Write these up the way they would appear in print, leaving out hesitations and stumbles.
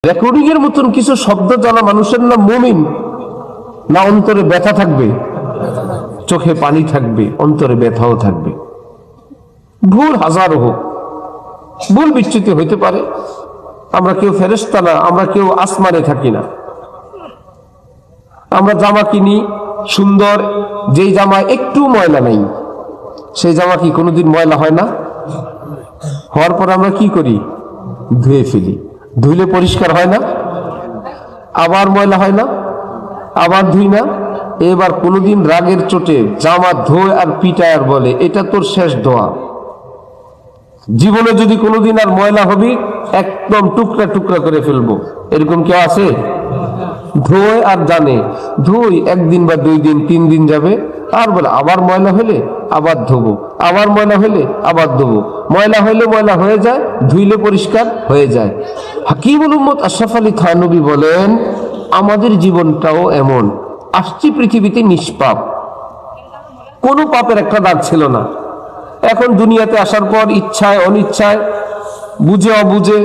Recording এর মতন কিছু শব্দ জানা মানুষের না মুমিন, না অন্তরে ব্যথা থাকবে, চোখে পানি থাকবে, অন্তরে ব্যথাও থাকবে। ভুল হাজার হোক, ভুল বিচ্যুতি হইতে পারে। আমরা কেউ ফেরেশতা না, আমরা কেউ আসমানে থাকি না। আমরা জামা কিনি সুন্দর, যেই জামা একটু ময়লা নেই সেই জামা কি কোনোদিন ময়লা হয় না? হওয়ার পর আমরা কি করি? ধুয়ে ফেলি। ধুইলে পরিষ্কার হয় না? আবার ময়লা হয় না? আবার ধুই না? এবার কোনোদিন রাগের চোটে জামা ধোয় আর পিটায় আর বলে এটা তোর শেষ ধোয়া, জীবনে যদি কোনোদিন আর ময়লা হবি একদম টুকরা টুকরা করে ফেলবো, এরকম কেউ আছে? ধোয় আর জানে ধুই একদিন বা 2 দিন 3 দিন যাবে, আর বলে আবার ময়লা হলে আবার ধোবো, আবার ময়লা হলে আবার ধোবো। ময়লা হইলে ময়লা হয়ে যায়, ধুইলে পরিষ্কার হয়ে যায়। হাকিমুল উম্মত আশরাফ আলী থানভী বলেন, আমাদের জীবনটাও এমন। আসছি পৃথিবীতে নিষ্পাপ, কোনো পাপের একটা দাগ ছিল না। এখন দুনিয়াতে আসার পর ইচ্ছায় অনিচ্ছায়, বুঝে অবুঝে,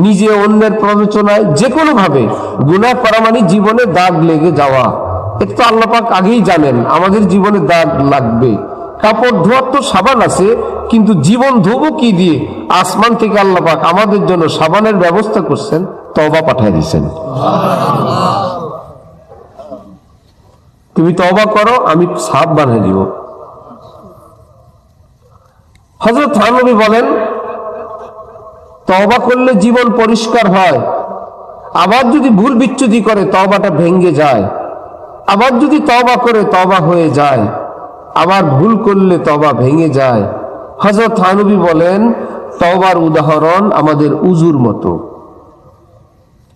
নিজে অন্যের প্ররোচনায়, যে কোনো ভাবে গুনাহ করা মানে জীবনে দাগ লেগে যাওয়া। এটা তো আল্লাহ পাক আগেই জানেন আমাদের জীবনে দাগ লাগবে। কাপড় ধোয়ার তো সাবান আছে, কিন্তু জীবন ধোবো কি দিয়ে? আসমান থেকে আল্লাহ পাক আমাদের জন্য সাবানের ব্যবস্থা করছেন, তওবা পাঠিয়ে দিয়েছেন। তুমি তওবা করো, আমি সাব বানিয়ে দিব। হযরত থানভী বলেন, তওবা করলে জীবন পরিষ্কার হয়। আবার যদি ভুল বিচ্যুতি করে তওবাটা ভেঙে যায়। আবার যদি তওবা করে তওবা হয়ে যায়, আবার ভুল করলে তওবা ভেঙে যায়। হযরত থানভী বলেন, তওবার উদাহরণ আমাদের উজুর মতো।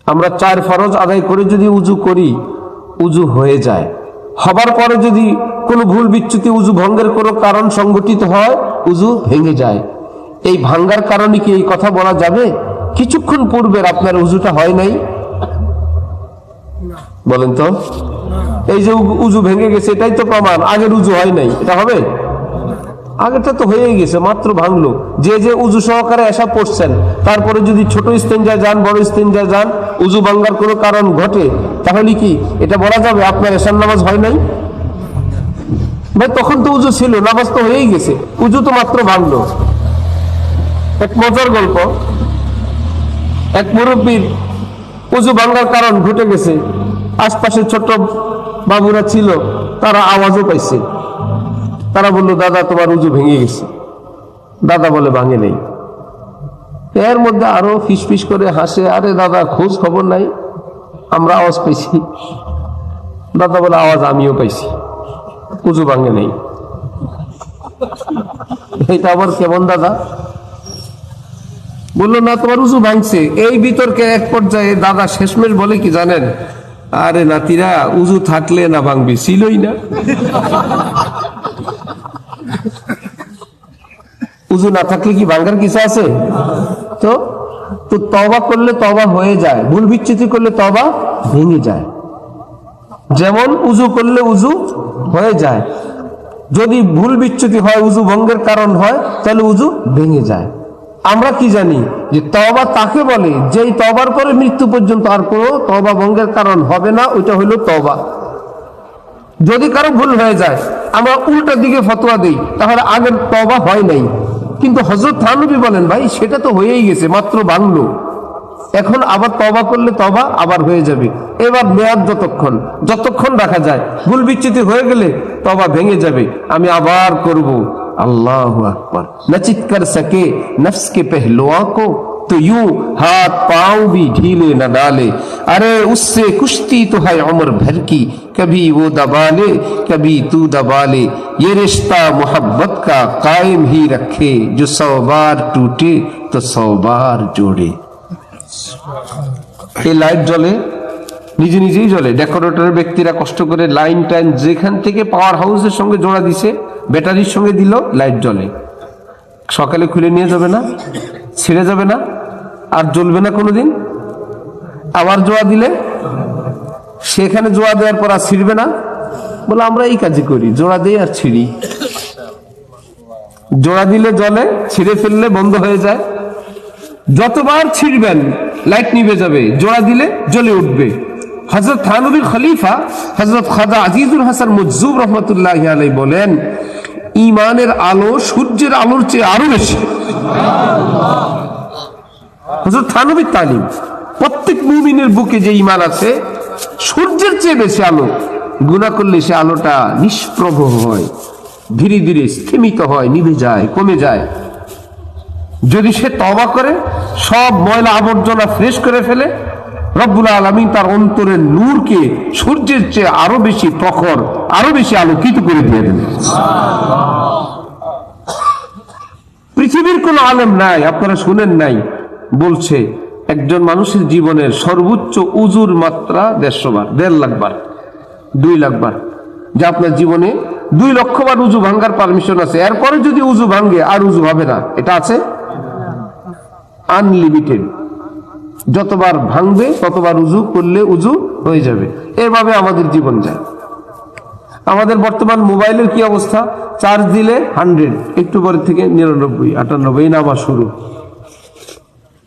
আমরা 4 ফরজ আদায় করে যদি উজু করি, উজু হয়ে যায়। হবার পরে যদি কোনো ভুল বিচ্যুতি, উজু ভঙ্গের কোনো কারণ সংঘটিত হয়, উজু ভেঙে যায়। এই ভাঙ্গার কারণে কি এই কথা বলা যাবে কিছুক্ষণ পূর্বের আপনার উজুটা হয় নাই? বলেন তো, এই যে উজু ভেঙে গেছে এটাই তো প্রমাণ আগের উজু হয় নাই। এটা হবে? আগেরটা তো হয়ে গেছে, মাত্র ভাঙলো। যে যে উজু সহকারে এসা পড়ছেন, তারপরে যদি ছোট ইস্তেঞ্জায় যান, বড় ইস্তেঞ্জায় যান, উজু ভাঙ্গার কোনো কারণ ঘটে, তাহলে কি এটা বলা যাবে আপনার এশার নামাজ হয় নাই? ভাই তখন তো উজু ছিল, নামাজ তো হয়েই গেছে, উজু তো মাত্র ভাঙলো। এক মজার গল্প, এক মুরব্বীর উজু ভাঙ্গার কারণ ঘটে গেছে। আশপাশে ছোট বাবুরা ছিল, তারা আওয়াজও পাইছে। তারা বললো, দাদা তোমার উজু ভেঙে গেছে। দাদা বলে, ভাঙে নেই। এর মধ্যে আরো ফিসফিস করে হাসে, আরে দাদা খোঁজ খবর নাই, আমরা আওয়াজ পাইছি। দাদা বলে, আওয়াজ আমিও পাইছি, উজু ভাঙে নেই। এটা আবার কেমন দাদা? বললো, না তোমার উজু ভাঙছে। এই বিতর্কে এক পর্যায়ে দাদা শেষমেশ বলে কি জানেন? আরে নাতিরা, উজু থাকলে না ভাঙবি, ছিলই না। উজু না থাকলে কি ভাঙার কিছু আছে? তো তওবা করলে তওবা হয়ে যায়, ভুল বিচ্যুতি করলে তওবা ভেঙে যায়। যেমন উজু করলে উজু হয়ে যায়, যদি ভুল বিচ্যুতি হয়, উজু ভঙ্গের কারণ হয়, তাহলে উজু ভেঙে যায়। আমরা কি জানি যে তওবা তাকে বলে যেই তওবার পরে মৃত্যু পর্যন্ত আর কোনো তওবা ভঙ্গের কারণ হবে না, ওইটা হইল তওবা। যদি কারো ভুল হয়ে যায়, আমরা উল্টা দিকে ফতোয়া দেই, তাহলে আগের তওবা হয় নাই। কিন্তু হযরত থানভী বলেন, ভাই সেটা তো হয়েই গেছে, মাত্র ভাঙলো, এখন আবার তওবা করলে তওবা আবার হয়ে যাবে। এবার মেয়াদ যতক্ষণ রাখা যায়, ভুল বিচ্যুতি হয়ে গেলে তওবা ভেঙে যাবে, আমি আবার করব। अल्लाहु अकबर। न चित कर सके नफ्स के पहलुओं को तो यूं हाथ पांव भी ढीले न डाले। अरे उससे कुश्ती तो है उम्र भर की, कभी वो दबा ले कभी तू दबा ले। ये रिश्ता मोहब्बत का कायम ही रखे, जो 100 बार टूटे तो 100 बार जोड़े। এই লাইট জ্বলে, নিজে নিজেই জ্বলে। ডেকোরেটরের ব্যক্তিরা কষ্ট করে লাইন টাইন যেখান থেকে পাওয়ার হাউসের সঙ্গে জোড়া দিছে, ব্যাটারির সঙ্গে দিল, লাইট জ্বলে। সকালে খুলে নিয়ে যাবে না, ছিঁড়ে যাবে না, আর জ্বলবে না কোনোদিন। আবার জোড়া দিলে, সেখানে জোড়া দেওয়ার পর আর ছিঁড়বে না। বলে আমরা এই কাজই করি, জোড়া দিই আর ছিঁড়ি। জোড়া দিলে জ্বলে, ছিঁড়ে ফেললে বন্ধ হয়ে যায়। যতবার ছিঁড়বেন লাইট নিভে যাবে, জোড়া দিলে জ্বলে উঠবে। হযরত থানবীর খলিফা হযরত খাজা আজিজুল হাসান মুজ্জুব রহমতুল্লাহি আলাইহি বলেন, ঈমানের আলো সূর্যের আলোর চেয়ে আরো বেশি। হযরত থানবীর তালিম, প্রত্যেক মুমিনের বুকে যে ঈমান আছে সূর্যের চেয়ে বেশি আলো। গুনাহ করলে সে আলোটা নিষ্প্রভ হয়, ধীরে ধীরে স্থিমিত হয়, নিভে যায়, কমে যায়। যদি সে তওবা করে, সব ময়লা আবর্জনা ফ্রেশ করে ফেলে, রব্বুল আলামিন তার অন্তরের নূরকে সূর্যের চেয়ে আরো বেশি প্রখর, আরো বেশি আলোকিত করে দিয়ে দেন। পৃথিবীর কোন আলেম নাই, আপনারা শুনেন নাই, বলছে একজন মানুষের জীবনের সর্বোচ্চ উজুর মাত্রা 150 বার, 1.5 লাখ বার, 2 লাখ বার। যে আপনার জীবনে 2 লক্ষ বার উজু ভাঙ্গার পারমিশন আছে। এরপরে যদি উজু ভাঙ্গে আর উজু হবে না, এটা আছে আনলিমিটেড। যতবার ভাঙবে ততবার উজু করলে উজু হয়ে যাবে। এভাবে আমাদের জীবন যায়। আমাদের বর্তমান মোবাইলের কি অবস্থা? চার্জ দিলে 100, একটু পরে থেকে 99, 98 নামা শুরু।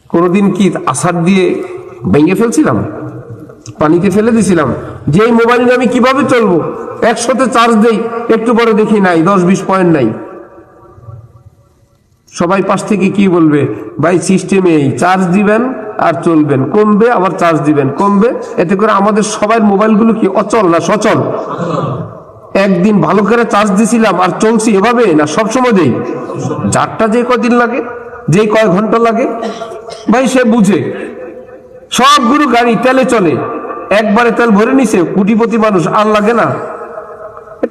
কোনদিন কি আসার দিয়ে ভেঙে ফেলছিলাম, পানিতে ফেলে দিছিলাম যে এই মোবাইল নিয়ে আমি কিভাবে চলবো? 100তে চার্জ দেই, একটু পরে দেখি নাই, 10-20 পয়েন্ট নাই। সবাই পাশ থেকে কি বলবে, ভাই সিস্টেমে এই চার্জ দিবেন আর চলবেন, কমবে আবার চার্জ দিবেন, কমবে। এতে করে আমাদের সবাই মোবাইলগুলো কি অচল না সচল? একদিন ভালো করে চার্জ দিছিলাম আর চলছি এভাবে না সবসময় দেই? যারটা যে কদিন লাগে, যে কয় ঘন্টা লাগে, ভাই সে বুঝে। সবগুলো গাড়ি তেলে চলে, একবারে তেল ভরে নিছে, কোটিপতি মানুষ, আর লাগে না।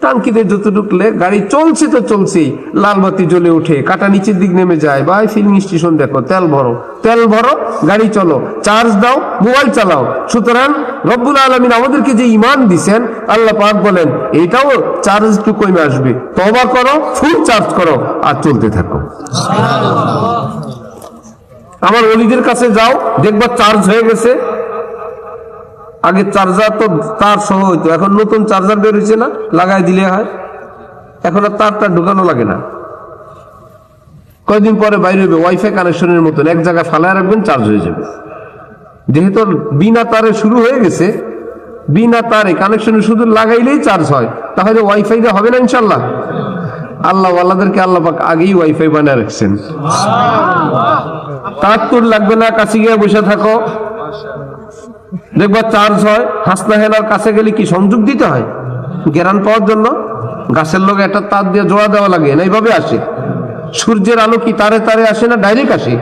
টাঙ্কিতে যত ঢুকলে গাড়ি চলছে তো চলছেই, লাল বাতি জ্বলে উঠে, কাটা নিচের দিক নেমে যায়। ভাই ফিল্ম স্টেশন দেখো, তেল ভরো, তেল ভরো, গাড়ি চলো, চার্জ দাও, মোবাইল চালাও। সুতরাং রব্বুল আলামিন আমাদেরকে যে ঈমান দিবেন, আল্লাহ পাক বলেন এটাও চার্জ একটু কমে আসবে। তওবা করো, ফুল চার্জ করো, আর চলতে থাকো। আমার ওলিদের কাছে যাও, দেখবা চার্জ হয়ে গেছে। আগে চার্জার তো তার সহ হইতো, এখন নতুন চার্জার বের হয়েছে না, লাগাই দিলে হয়। এখন আর তারটা ঢুকানো লাগে না। কয়েকদিন পরে বাইরে হবে ওয়াইফাই কানেকশনের মতন, এক জায়গায় ফালায় রাখবেন, চার্জ হয়ে যাবে। যেহেতু বিনা তারে শুরু হয়ে গেছে, বিনা তারে কানেকশনে শুধু লাগাইলেই চার্জ হয়, তাহলে ওয়াইফাই দিয়ে হবে না ইনশাল্লাহ। আল্লাহ ওয়ালাদেরকে আল্লাহ পাক আগেই ওয়াইফাই বানিয়ে রাখছেন। তার তোর লাগবে না, কাছে গিয়ে বসে থাকো, দেখবা চার্জ হয়। হাসনা হেনার কাছে গেলে কি সংযোগ দিতে হয় জ্ঞান পাওয়ার জন্য? গাছের লোক একটা তার দিয়ে জোড়া দেওয়া লাগে না, এইভাবে আসে। সূর্যের আলো কি তারে তারে আসে না, ডাইরেক্ট আসে?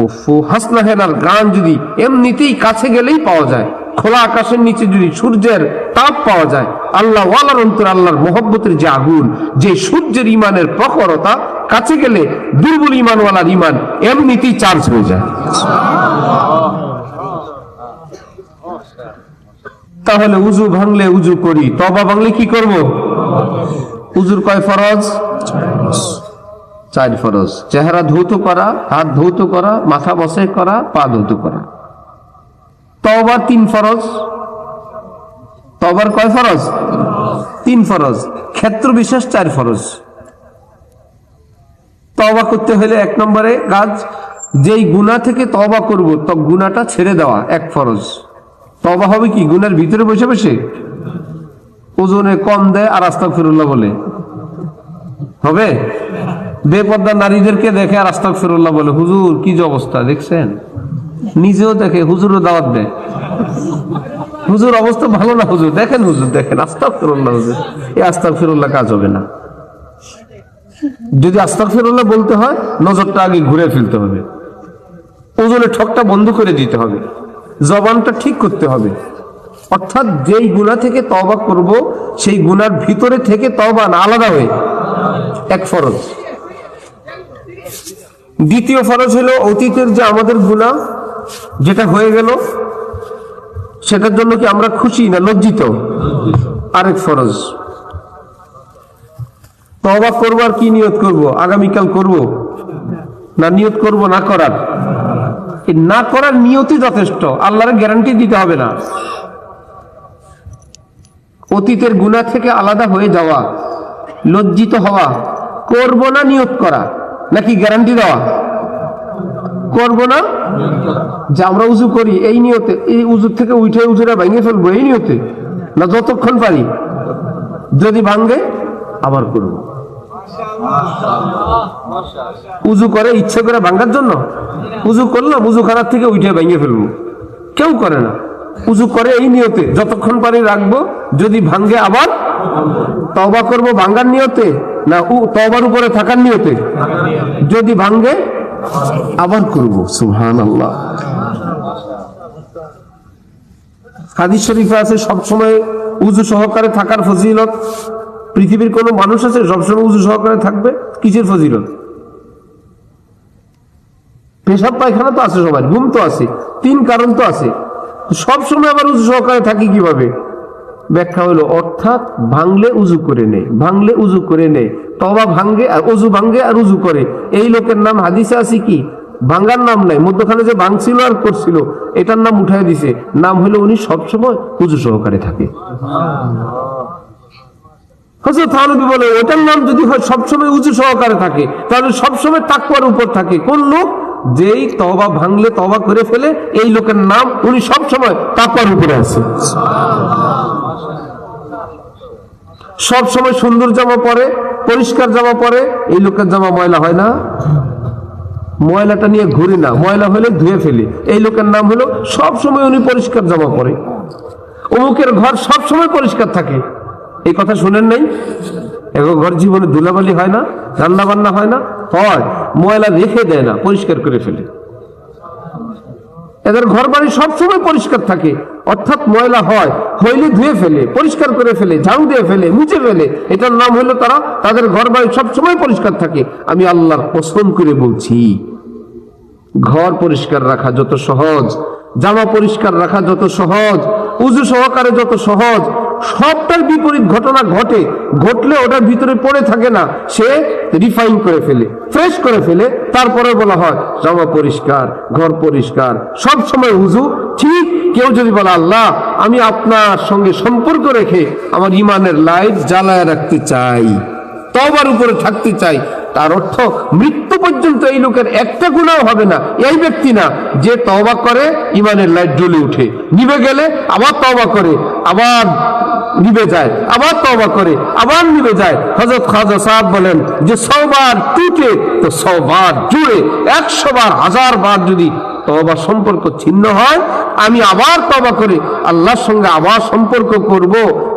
ওফো, হাসনা হেনার গান যদি এমনিতেই কাছে গেলেই পাওয়া যায়, খোলা আকাশের নিচে যদি সূর্যের তাপ পাওয়া যায়, আল্লাহ ওয়ালার অন্তর আল্লাহর মহব্বতের যে আগুন, যে সূর্যের ইমানের প্রখরতা, কাছে গেলে দুর্বল ইমানওয়ালার ইমান এমনিতেই চার্জ হয়ে যায়। তাহলে উজু ভাঙলে উজু করি, তওবা ভাঙলে কি করব? উজুর কয় ফরজ? 4 ফরজ। চেহারা ধৌত করা, হাত ধৌত করা, মাথা বসে করা, পা ধৌত করা। তওবা 3 ফরজ। তওবার কয় ফরজ? 3 ফরজ। ক্ষেত্র বিশেষ 4 ফরজ। তওবা করতে হলে 1 নম্বরে কাজ, যেই গুনাহ থেকে তওবা করব তো গুনাহটা ছেড়ে দেওয়া 1 ফরজ। তওবা হবে কি? গুনার ভিতরে বসে বসে ওজনে কম দেয় আর আস্তাগফিরুল্লাহ বলে হবে? বেপর্দা নারীদেরকে দেখে আর আস্তাগফিরুল্লাহ বলে। হুজুর কি যে অবস্থা দেখছেন? নিজেও দেখে, হুজুরও দাওয়াত দেয়, হুজুর অবস্থা ভালো না, হুজুর দেখেন, হুজুর দেখেন, আস্তাগফিরুল্লাহ। হুজুর এই আস্তাগফিরুল্লাহ কাজ হবে না। যদি আস্তাগফিরুল্লাহ বলতে হয়, নজরটা আগে ঘুরে ফেলতে হবে, ওজনে ঠকটা বন্ধ করে দিতে হবে, জবানটা ঠিক করতে হবে। অর্থাৎ যেই গুনাহ থেকে তওবা করব, সেই গুনার ভিতরে থেকে তওবা না, আলাদা হয়ে 1 ফরজ। দ্বিতীয় ফরজ হলো অতীতের যে আমাদের গুনাহ যেটা হয়ে গেল, সেটার জন্য কি আমরা খুশি না লজ্জিত? আরেক ফরজ। তওবা করব আর কি নিয়ত করব? আগামীকাল করব না নিয়ত করব না করার? না করার নিয়তই যথেষ্ট, আল্লাহর গ্যারান্টি দিতে হবে না। অতীতের গুনাহ থেকে আলাদা হয়ে যাওয়া, লজ্জিত হওয়া, করব না নিয়ত করা, নাকি গ্যারান্টি দেওয়া? করব না যে আমরা উজু করি এই নিয়তে, এই উজু থেকে উঠে উজুরা ভেঙে ফেলবো এই নিয়তে, না যতক্ষণ পারি, যদি ভাঙে আবার করব। উজু করে ইচ্ছে করে ভাঙার জন্য, উজু করলাম উজু খানার থেকে উঠে ভেঙে ফেলবো, কেউ করে না। উজু করে এই নিয়তে যতক্ষণ পারি রাখবো, যদি ভাঙে আবার তওবা করব ভাঙার নিয়তে, না তওবার উপরে থাকার নিয়তে, যদি ভাঙে আবার করব। সুবহানাল্লাহ। হাদিস শরীফে আছে সবসময় উজু সহকারে থাকার ফজিলত। পৃথিবীর কোন মানুষ আছে সবসময় উজু সহকারে থাকবে? কিসের ফজিলত? পেশাব পায়খানা তো আছে, সবার ঘুম তো আছে, 3 কারণ তো আছে। সবসময় আবার উজু সহকারে থাকি কিভাবে? ব্যাখ্যা হলো, অর্থাৎ ভাঙলে উজু করে নেই, ভাঙলে উজু করে নেই, তওবা ভাঙে আর উজু ভাঙে আর উজু করে। এই লোকের নাম হাদিসে আছে কি? ভাঙ্গার নাম নাই, মধ্যখানে যে ভাঙছিল আর করছিল এটার নাম উঠাই দিছে, নাম হলো উনি সবসময় উজু সহকারে থাকে। হযরত থানবী বলে, ওটার নাম যদি হয় সবসময় উজু সহকারে থাকে, তাহলে সবসময় তাকওয়ার উপর থাকে। কোন লোক? যেই তওবা ভাঙলে তওবা করে ফেলে, এই লোকের নাম উনি সবসময় তাকওয়ার উপরে আছে। সব সময় সুন্দর জামা পরে, পরিষ্কার জামা পরে, এই লোকের জামা ময়লা হয় না, ময়লাটা নিয়ে ঘুরে না, ময়লা হলে ধুয়ে ফেলে, এই লোকের নাম হলো সব সময় উনি পরিষ্কার জামা পরে। অমুকের ঘর সব সময় পরিষ্কার থাকে, এই কথা শুনেন নাই? এখন ঘর জীবনে ধুলাবালি হয় না, রান্না বান্না হয় না, হয়, ময়লা রেখে দেয় না, পরিষ্কার করে ফেলে। এদের ঘর বাড়ি সবসময় পরিষ্কার থাকে, অর্থাৎ ময়লা হয়, হইলে ধুয়ে ফেলে, পরিষ্কার করে ফেলে, ঝাড়ু দিয়ে ফেলে, মুছে ফেলে, এটার নাম হলো তারা, তাদের ঘর বাড়ি সবসময় পরিষ্কার থাকে। আমি আল্লাহর কসম করে বলছি, ঘর পরিষ্কার রাখা যত সহজ, জামা পরিষ্কার রাখা যত সহজ, উজু সহকারে যত সহজ, সবটার বিপরীত ঘটনা ঘটে, ঘটলে ওটার ভিতরে পড়ে থাকে না, সে রিফাইন করে ফেলে, ফ্রেশ করে ফেলে, তারপরে বলা হয় জামা পরিষ্কার, ঘর পরিষ্কার, সব সময় উজু। ঠিক কেউ যদি বলে, আল্লাহ আমি আপনার সঙ্গে সম্পর্ক রেখে আমার ইমানের লাইট জ্বালায় রাখতে চাই, তওবার উপরে থাকতে চাই, তার অর্থ মৃত্যু পর্যন্ত এই লোকের একটা গুনাহ হবে না। এই ব্যক্তি না যে তওবা করে ইমানের লাইট জ্বলে উঠে, নিভে গেলে আবার তওবা করে, আবার নিভে যায়, আবার তওবা করে, আবার নিভে যায়। হযরত খাজা সাহেব বলেন যে 100 বার টুটে তো 100 বার জুড়ে, 100 বার 1000 বার যদি তওবা সম্পর্ক ছিন্ন হয়, আমি আবার তওবা করে আল্লাহর সঙ্গে আবার সম্পর্ক করব।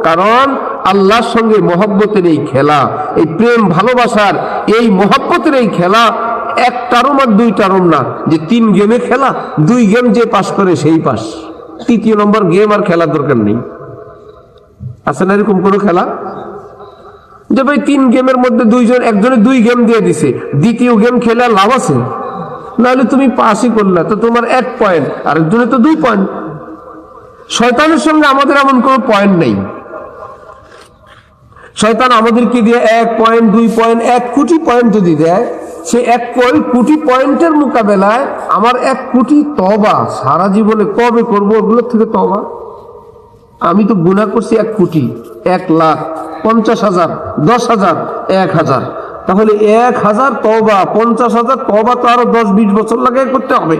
কারণ আল্লাহর সঙ্গে মহব্বতের এই খেলা, এই প্রেম ভালোবাসার এই মহব্বতের এই খেলা, একটা রুম আর 2টা রুম না, যে 3 গেমে খেলা, 2 গেম যে পাস করে সেই পাস, 3য় নম্বর গেম আর খেলার দরকার নেই। আছে না এরকম কোন খেলা যে ভাই 3 গেমের মধ্যে একজনে 2 গেম দিয়ে দিছে, 2য় গেম খেলে লাভ আছে? নাহলে তুমি পাসই করলা তো তোমার 1 পয়েন্ট, আরেকজনে তো 2 পয়েন্ট। শয়তানের সঙ্গে আমাদের এমন কোনো পয়েন্ট নেই। শয়তান আমাদেরকে দিয়ে 1 পয়েন্ট 2 পয়েন্ট 1 কোটি পয়েন্ট যদি দেয়, সে 1 কোটি পয়েন্টের মোকাবেলায় আমার 1 কোটি তওবা সারা জীবনে কবে করবো? ওগুলোর থেকে তওবা আমি তো গুনাহ করছি 1 কোটি, 1 লাখ, 50,000, 10,000, 1,000, তাহলে 1,000 তওবা, 50,000 তওবা তো আরো 10-20 বছর লাগে করতে হবে,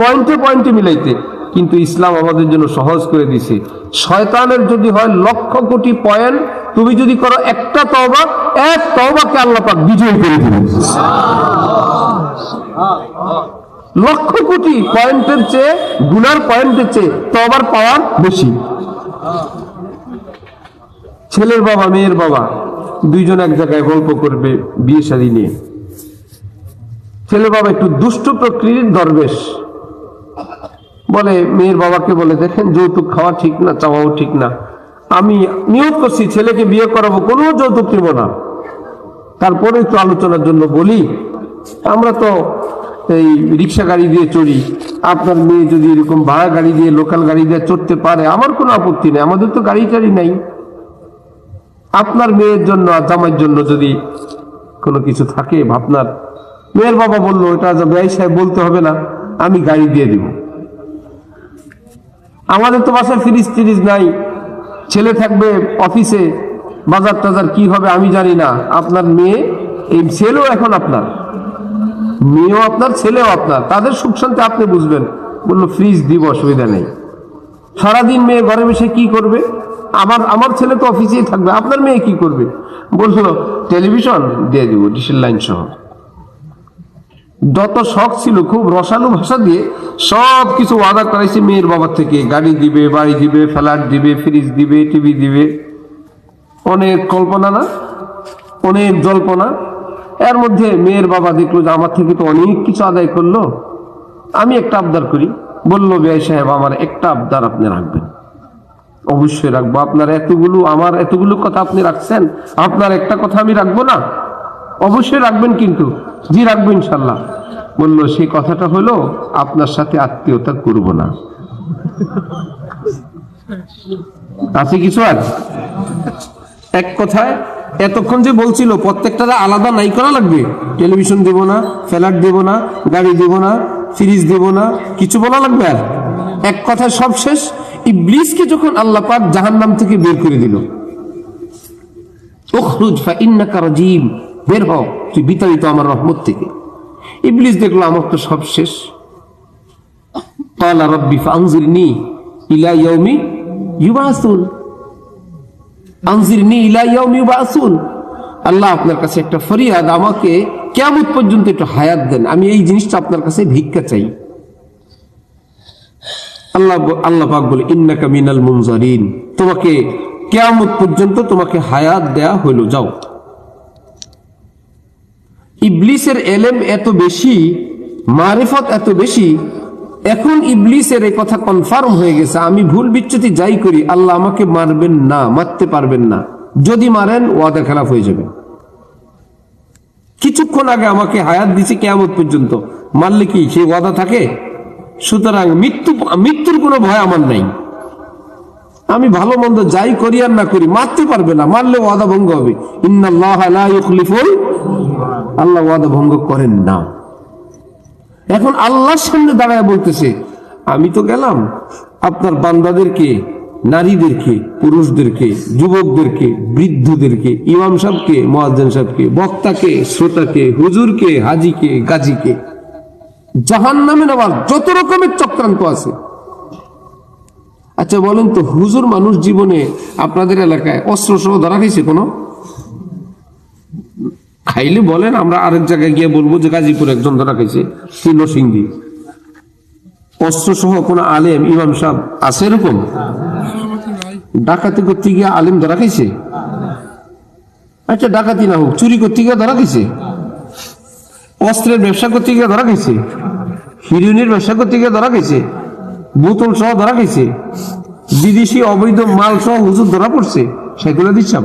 পয়েন্টে পয়েন্টে মিলাইতে। কিন্তু ইসলাম আমাদের জন্য সহজ করে দিছে। শয়তানের যদি হয় 1,00,000 কোটি পয়েন্ট, তুমি যদি করো একটা তওবা, 1 তওবাকে আল্লাহ পাক বিজয় করে দিবেন। 1,00,000 কোটি পয়েন্টের চেয়ে, গুনার পয়েন্টের চেয়ে তওবার পাওয়ার বেশি। ছেলের বাবা মেয়ের বাবা 2 জন এক জায়গায় গল্প করবে বিয়ে শাদী নিয়ে। ছেলের বাবা একটু দুষ্ট প্রকৃতির দরবেশ, বলে মেয়ের বাবাকে বলে, দেখেন যৌতুক খাওয়া ঠিক না, চাওয়াও ঠিক না, আমি নিয়ত করছি ছেলেকে বিয়ে করাবো, কোনো যৌতুক নিব না। তারপরে একটু আলোচনার জন্য বলি, আমরা তো এই রিক্সা গাড়ি দিয়ে চড়ি, আপনার মেয়ে যদি এরকম ভাড়া গাড়ি দিয়ে, লোকাল গাড়ি দিয়ে চড়তে পারে আমার কোনো আপত্তি নেই, আমাদের তো গাড়ি টাড়ি নাই। আপনার মেয়ের জন্য আর জামাইয়ের জন্য যদি কোনো কিছু থাকে ভাবনার। মেয়ের বাবা বললো, এটা ব্যয় সাহেব বলতে হবে না, আমি গাড়ি দিয়ে দিব। আমাদের তো বাসায় ফ্রিজ ট্রিজ নাই, ছেলে থাকবে অফিসে, বাজার টাজার কি হবে আমি জানি না। আপনার মেয়ে, এই ছেলেও এখন আপনার, মেয়েও আপনার, ছেলেও আপনার, তাদের সুখ শান্তি আপনি বুঝবেন। বললো ফ্রিজ দিব, অসুবিধা নেই। সারাদিন মেয়ে ঘরে বসে কি করবে? আমার ছেলে তো অফিসেই থাকবে, আপনার মেয়ে কি করবে? বললো টেলিভিশন দিয়ে দিব, ডিশের লাইন সহ। যত শখ ছিল খুব রসালো ভাষা দিয়ে সব কিছু ওয়াদা করাইছে মেয়ের বাবার থেকে। গাড়ি দিবে, বাড়ি দিবে, ফ্ল্যাট দিবে, ফ্রিজ দিবে, টিভি দিবে। অনেক কল্পনা না, অনেক জল্পনা। এর মধ্যে মেয়ের বাবা দেখলো যে আমার থেকে তো অনেক কিছু আদায় করলো, আমি একটা আবদার করি। বললো বেয়াই সাহেব, আমার একটা আবদার আপনি রাখবেন। অবশ্যই রাখবো। আপনার আমার এতগুলো কথা আপনি রাখছেন, আপনার একটা কথা আমি রাখবো না? অবশ্যই রাখবেন। কিন্তু জি রাখবো ইনশাল্লাহ। বললো সেই কথাটা হলো আপনার সাথে আত্মীয়তা করব না। আছে কিছু আর এক কথায় এতক্ষণ যে বলছিল প্রত্যেকটা আলাদা নাই করা লাগবে। টেলিভিশন দেব না, ফ্ল্যাট দেব না, গাড়ি দেব না, ফ্রিজ দেব না, কিছু বলা লাগবে? আর এক কথায় সব শেষ। ইবলিসকে যখন আল্লাহ পাক জাহান্নাম থেকে বের করে দিল, উখরুজ ফাইন্নাকা রাজিম, বের হও, তুই বিতাড়িত আমার রহমত থেকে। ইবলিস দেখলো আমার তো সব শেষ। ক্বালা রাব্বি ফানজিরনি ইলা ইয়াউমি ইউবাসুন, আনজিরনি ইলা ইয়াউমি ইউবাসুন। আল্লাহ, আপনার কাছে একটা ফরিয়াদ, আমাকে কিয়ামত পর্যন্ত একটু হায়াত দেন, আমি এই জিনিসটা আপনার কাছে ভিক্ষা চাই। আল্লাহ পাক বলে ইন্নাকা মিনাল মুনজারিন, তোমাকে কিয়ামত পর্যন্ত তোমাকে হায়াত দেয়া হলো, যাও। ইবলিসের এলেম এত বেশি, মারিফত এত বেশি, এখন ইবলিসের এই কথা কনফার্ম হয়ে গেছে, আমি ভুল বিচ্যুতি যাই করি আল্লাহ আমাকে মারবেন না, মারতে পারবেন না। যদি মারেন ওয়াদা খেলাফ হয়ে যাবে। কিছুক্ষণ আগে আমাকে হায়াত দিছে কিয়ামত পর্যন্ত, মারলে কি সেই ওয়াদা থাকে? সুতরাং মৃত্যুর কোনো ভয় আমার নাই। আমি ভালো মন্দ যাই করি আর না করি, মারতে পারবে না, মারলে ওয়াদা ভঙ্গ হবে। ইন্নাল্লাহা লা ইউখলিফুল, আল্লাহ ওয়াদা ভঙ্গ করেন না। এখন আল্লাহর সামনে দাঁড়ায় বলতেছে, আমি তো গেলাম আপনার বান্দাদেরকে, নারীদেরকে, পুরুষদেরকে, যুবকদেরকে, বৃদ্ধদেরকে, ইমাম সাহেবকে, মুয়াজ্জিন সাহেবকে, বক্তাকে, শ্রোতাকে, হুজুরকে, হাজিকে, গাজীকে, জাহান্নামে নেওয়ার যত রকমের চক্রান্ত আছে। আচ্ছা বলেন তো, হুজুর মানুষ জীবনে আপনাদের এলাকায় অস্ত্র সহ ধরা খাইছে কোনো? খাইলে বলেন, আমরা আরেক জায়গায় গিয়ে বলবো যে গাজীপুর একজন ধরা খাইছে, নরসিংদী। অস্ত্র সহ কোন আলেম, ইমাম সাহেব আছে এরকম? ডাকাতি করতে গিয়ে আলেম ধরা খাইছে? আচ্ছা ডাকাতি না হোক, চুরি করতে গিয়ে ধরা খাইছে, অস্ত্রের ব্যবসা করতে গিয়ে ধরা খাইছে, হিরোইনের ব্যবসা করতে গিয়ে ধরা খাইছে, বোতল সহ ধরা খাইছে, বিদেশি অবৈধ মাল সহ হুজুর ধরা পড়ছে। সেগুলো দিচ্ছাম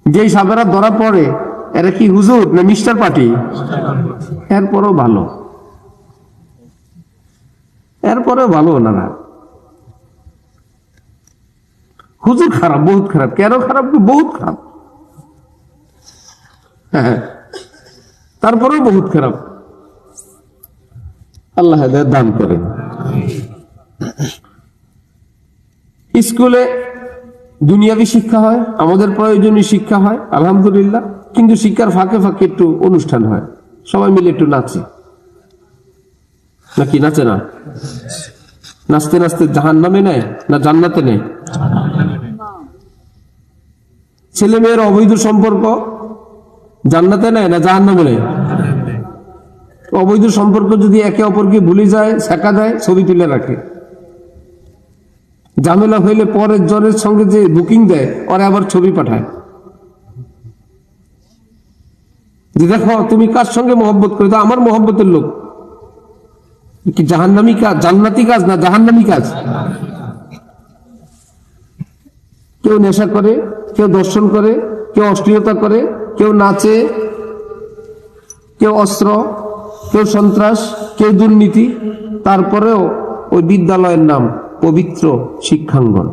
যেই সাবেরা ধরা পড়ে, এরা কি হুজুর না মিস্টার পার্টি? এরপরেও ভালো, এরপরেও ভালো ওনারা। হুজুর খারাপ, বহুত খারাপ। কেন খারাপ? বহুত খারাপ। হ্যাঁ, তারপরেও বহুত খারাপ। আল্লাহ হেদায়েত দান করেন। স্কুলে দুনিয়াবি শিক্ষা হয়, আমাদের প্রয়োজনীয় শিক্ষা হয়, আলহামদুলিল্লাহ। কিন্তু শিক্ষার ফাঁকে ফাঁকে একটু অনুষ্ঠান হয়, সবাই মিলে একটু নাচে, নাকি নাচে না? নাচতে নাচতে জাহান্নামে নেয় না জান্নাতে নেয়? ছেলে মেয়ের অবৈধ সম্পর্ক জান্নাতে নেয় না জাহান্নামে নেয়? অবৈধ সম্পর্ক যদি একে অপরকে ভুলে যায়, ছেঁকা দেয়, ছবি তুলে রাখে। ঝামেলা হইলে পরের জনের সঙ্গে যে বুকিং দেয়, ওরা আবার ছবি পাঠায় যে দেখো তুমি কার সঙ্গে মহব্বত করে, তো আমার মহব্বতের লোক। কি জাহান্নামী কাজ? জান্নাতি কাজ না জাহান্নামী কাজ? কেউ নেশা করে, কেউ দর্শন করে, কেউ অশ্লীলতা করে, কেউ নাচে, কেউ অস্ত্র, কেউ সন্ত্রাস, কেউ দুর্নীতি। তারপরেও ওই বিদ্যালয়ের নাম পবিত্র শিক্ষাঙ্গন।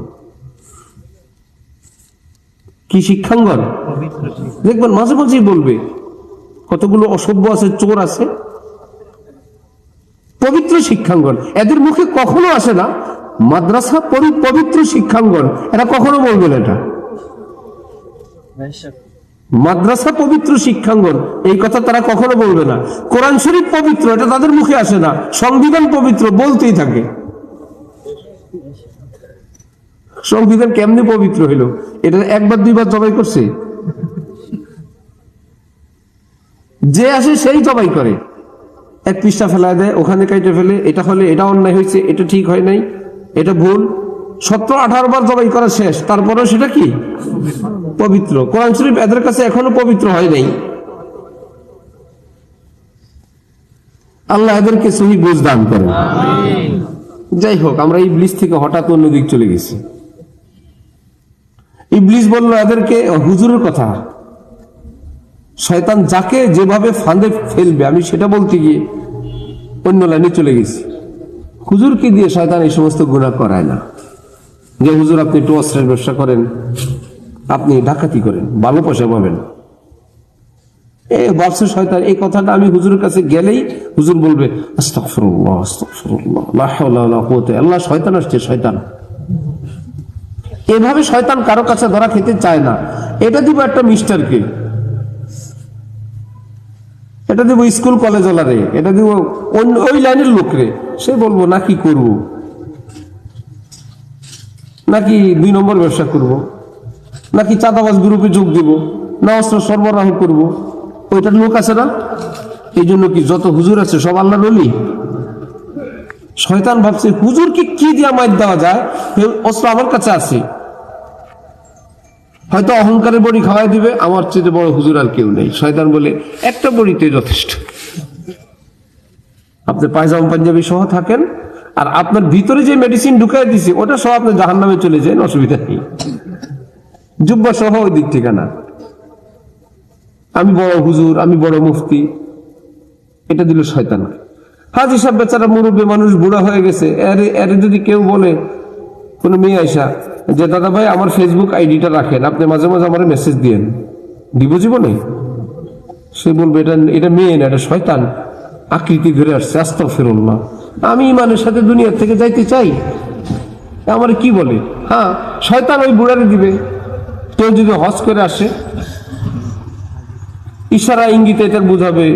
কি শিক্ষাঙ্গন? দেখবেন মাঝে মাঝেই বলবে কতগুলো অসভ্য আছে, চোর আছে, পবিত্র শিক্ষাঙ্গন। এদের মুখে কখনো আসে না মাদ্রাসা পবিত্র শিক্ষাঙ্গন, এরা কখনো বলবে না এটা। মাদ্রাসা পবিত্র শিক্ষাঙ্গন, এই কথা তারা কখনো বলবে না। কোরআন শরীফ পবিত্র, এটা তাদের মুখে আসে না। সংবিধান পবিত্র বলতেই থাকে। সংবিধান কেমনে পবিত্র হইল? এটা একবার দুইবার জবাই করছে? যে আসে সেই জবাই করে, এক পৃষ্ঠা ফেলায় দেয়, ওখানে কাইটে ফেলে, এটা হলে এটা অন্যায় হয়েছে, এটা ঠিক হয় নাই, এটা ভুল। 17-18 বার জবাই করা শেষ, তারপরেও সেটা কি পবিত্র? কোরআন শরীফ এদের কাছে এখনো পবিত্র হয় নাই। আল্লাহ এদেরকে সহি বুঝ দান করেন। যাই হোক, আমরা ইবলিস থেকে হঠাৎ অন্যদিক চলে গেছি। ইবলিস বলল এদেরকে, হুজুরের কথা, শয়তান যাকে যেভাবে ফাঁদে ফেলবে আমি সেটা বলতে গিয়ে অন্য লাইনে চলে গেছি। হুজুরকে দিয়ে শয়তান এই সমস্ত গুনাহ করায় না। যে হুজুর আপনি একটু অস্ত্রের ব্যবসা করেন, আপনি ডাকাতি করেন, ভালো পয়সা পাবেন, বলছে শয়তান। এই কথাটা আমি হুজুরের কাছে গেলেই হুজুর বলবে আস্তাগফিরুল্লাহ, আস্তাগফিরুল্লাহ, লা হাওলা ওয়ালা কুওয়াতা ইল্লা বিল্লাহ। শয়তান আসছে, শয়তান। এভাবে শয়তান কারো কাছে ধরা খেতে চায় না। এটা দিব একটা মিস্টারকে, এটা দিব স্কুল কলেজ ওলারে, এটা দিব ওই লাইনের লোকরে। সে বলবো না কি করব, নাকি 2 নম্বর ব্যবসা করব, নাকি চাঁদাবাজ গ্রুপে যোগ দিব, না অস্ত্র সরবরাহ করব। ওইটার লোক আছে না? এই জন্য কি যত হুজুর আছে সব আল্লাহর ওলি? শয়তান ভাবছে হুজুরকে কি দিয়া মাইর দেওয়া যায়, অস্ত্র আমার কাছে আছে। হয়তো অহংকারের বড়ি খাওয়াই দিবে, আমার চেয়ে বড় হুজুর আর কেউ নেই। শয়তান বলে একটা বড়িতে যথেষ্ট। আপনি পায়জামা পাঞ্জাবি সহ থাকেন, আর আপনার ভিতরে যে মেডিসিন ঢুকাই দিছে ওটা সহ আপনি জাহান্নামে চলে যান, অসুবিধা নেই। জুব্বা সহ ওই দিক ঠিকানা, আমি বড় হুজুর, আমি বড় মুফতি, এটা দিল শয়তান। হাজী সাহেব বেচারা মুরব্বী মানুষ, বুড়া হয়ে গেছে, এর যদি কেউ বলে, কোন মেয়ে আইসা যে দাদা ভাই আমার ফেসবুক আইডিটা রাখেন, আপনি মাঝে মাঝে আমার মেসেজ দিয়েন, দিব জীবনে? সে বলবে এটা মেয়ে না, এটা শয়তান আকৃতি ধরে আসছে। আস্তাগফিরুল্লাহ, আমি ইমানের সাথে দুনিয়ার থেকে যাইতে চাই, আমার কি বলে? হ্যাঁ, শয়তান ওই বুড়ারে দিবে। কেউ যদি হজ করে আসে, ইশারা ইঙ্গিতে এটা বুঝাবে,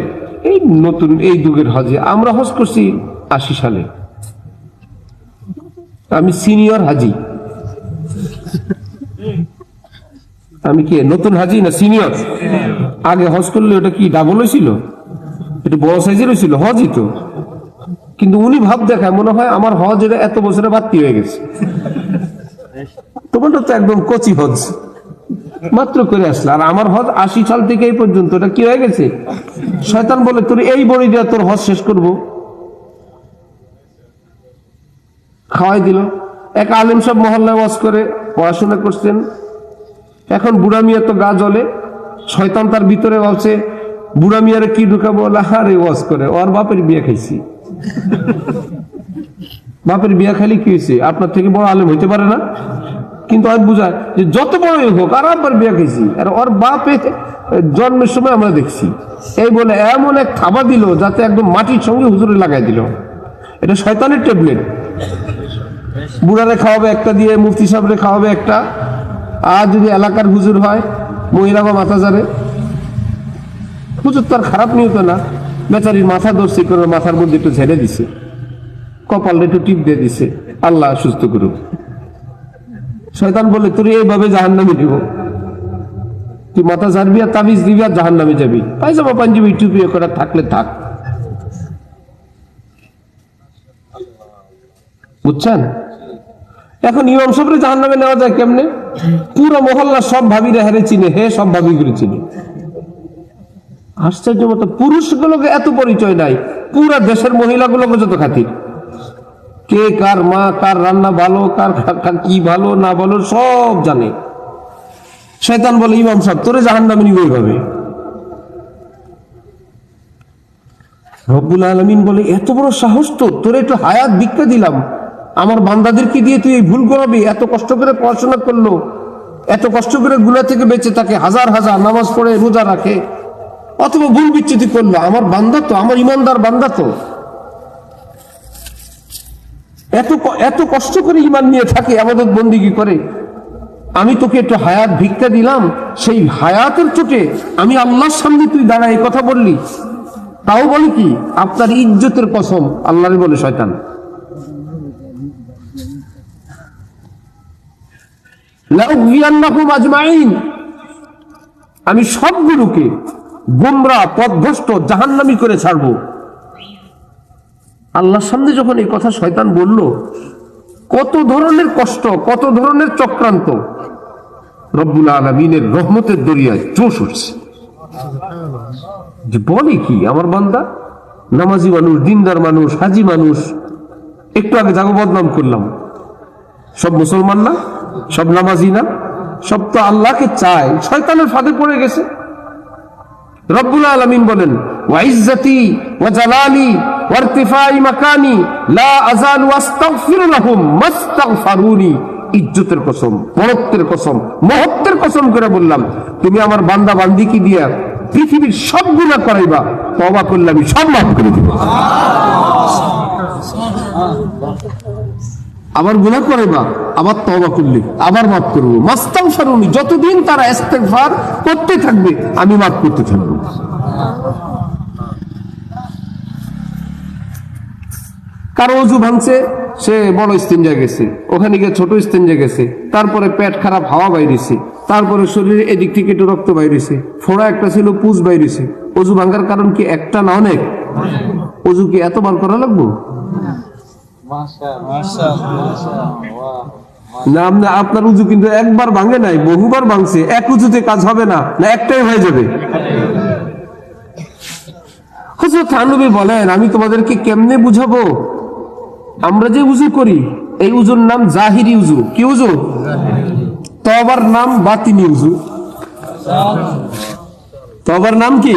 এই নতুন এই যুগের হজে আমরা হজ করছি 80 সালে, আমি সিনিয়র হাজি। আমি কি নতুন হাজি না সিনিয়র? আগে হজ করলে ওটা কি ডাবল হয়েছিল? এটা বড় সাইজের হয়েছিল হজই তো। কিন্তু উনি ভাব দেখায় মনে হয় আমার হজ এটা এত বছরে বাড়তি হয়ে গেছে। তোমারটা তো একদম কচি হজ, মাত্র করে আসলে। আর আমার হজ 80 সাল থেকে এই পর্যন্ত, এটা কি হয়ে গেছে? শয়তান বলে তোর এই বড়ি দিয়ে তোর হজ শেষ করব। খাওয়াই দিল। এক আলেম সব মহল্লায় ওয়াজ করে পড়াশোনা করছেন, এখন বুড়া মিয়া তো গা জ্বলে। শয়তান তার ভিতরে বলছে বুড়া মিয়ারে কি ঢুকাবো? আরে ওয়াজ করে, ওর বাপের বিয়া খাইছি। বাপের বিয়া খাইলে কি হয়েছে? আপনার থেকে বড় আলেম হইতে পারে না? কিন্তু আর বুঝায় যে যত বড়ই হোক, আর আব্বার বিয়া খাইছি, আর ওর বাপে জন্মের সময় আমরা দেখছি। এই বলে এমন এক থাবা দিল যাতে একদম মাটির সঙ্গে হুজুরে লাগাই দিল। এটা শয়তানের ট্যাবলেট। বুড়ারে খাওয়াবে একটা দিয়ে, মুফতি সাহেবরে খাওয়াবে একটা, আর যদি এলাকার হুজুর হয়, মহিলা বা মাথা যারে, হুজুর তো আর খারাপ নিয়ত না, বেচারির মাথা ধরছে করে মাথার মধ্যে একটু ঝেড়ে দিছে, কপালটা একটু টিপ দিয়ে দিছে, আল্লাহ সুস্থ করুক। শয়তান বলে তোর এইভাবে জাহান্নামে দিব, তুই মাথা ঝাড়বি আর তাবিজ দিবি আর জাহান্নামে যাবি, পায়জামা পাঞ্জাবি টুপি করা থাকলে থাক। বুঝছেন? এখন ইমাম সাহেবরে জাহান্নামে নেওয়া যায় কেমনে? পুরো মহল্লা সব ভাবিরা হেরে চিনে, হে সব ভাবিগুলো চিনে। আশ্চর্য মতো পুরুষগুলোকে এত পরিচয় নাই, পুরা দেশের মহিলাগুলোকে যত খাতির। কে কার মা, কার রান্না ভালো, কার কি ভালো না ভালো সব জানে। শয়তান বলে ইমাম সাহেব তোরে জাহান্নামে নিব এইভাবে। রব্বুল আলামিন বলে এত বড় সাহস তোর, তোরে একটু হায়াত ভিক্ষা দিলাম, আমার বান্দাদেরকে দিয়ে তুই এই ভুল করাবি? এত কষ্ট করে পড়াশোনা করলো, এত কষ্ট করে গুনাহ থেকে বেঁচে থাকে, হাজার হাজার নামাজ পড়ে রোজা রাখে, অথবা ভুল বিচ্যুতি করলো। আমার বান্দা তো, আমার ইমানদার বান্দা তো, এত কষ্ট করে ইমান নিয়ে থাকে, আমাদের বন্দিগি করে, আমি তোকে একটু হায়াত ভিক্ষা দিলাম, সেই হায়াতের চোটে আমি আল্লাহর সামনে তুই দাঁড়ায় এই কথা বললি, তাও বলে কি আপনার ইজ্জতের কসম, আল্লাহরে বলে শয়তান। লাউগিয়ান্নাহুম আজমাইন, আমি সবগুলোকে গোমরা পথভ্রষ্ট জাহান্নামী করে ছাড়বো। আল্লাহর সামনে যখন এই কথা শয়তান বলল, কত ধরনের কষ্ট, কত ধরনের চক্রান্ত, রব্বুল আলামিনের রহমতের দরিয়ায় জোশ উঠছে। যে বলে কি আমার বান্দা, নামাজি মানুষ, দিনদার মানুষ, হাজি মানুষ, একটু আগে যাগো বদনাম করলাম, সব মুসলমান না, সব নামাজি না, সব তো আল্লাহকে চায়, শয়তানের ফাঁদে পড়ে গেছে। রব্বুল আলামিন বলেন, ওয়া ইজ্জতি ওয়া জালালি ওয়া ইরতিফাই মাকানি লা আযালু আস্তাগফিরু লাহুম মাস্তাগফারুনি। ইজ্জতের কসম, বড়ত্বের কসম, মহত্বের কসম করে বললাম, তুমি আমার বান্দা বান্দিকে দিয়া পৃথিবীর সব গুনাহ করাইবা, তওবা করলে আমি সব মাফ করে দেব। আবার গুনাহ করাইবা, আবার তওবা করলে আবার মাফ করব। মাস্তাগফিরুনি, যতদিন তারা ইস্তেগফার করতে থাকবে আমি মাফ করতে থাকবো। কারো ওযু ভাঙছে, সে বড় ইস্তিনজা গেছে, ওখানে গিয়ে ছোট ইস্তিনজা গেছে, তারপরে পেট খারাপ, হাওয়া বাইরেছে, তারপরে শরীরে এদিক থেকে একটু রক্ত বাইরেছে, ফোড়া একটা ছিল, পুজ বাইরেছে। ওযু ভাঙার কারণ কি একটা না অনেক? ওযু কি এতবার করা লাগবে? না, আপনার উযু কিন্তু একবার ভাঙে নাই, বহুবার ভাঙছে। এক উযুতে কাজ হবে না, না একটাই হয়ে যাবে? হযরত নবী বলেন, আমি তোমাদেরকে কেমনে বুঝাবো? আমরা যে উযু করি, এই উযুর নাম জাহিরি উযু। কি উযু? তওবার নাম বাতিনি উযু। তওবার নাম কি?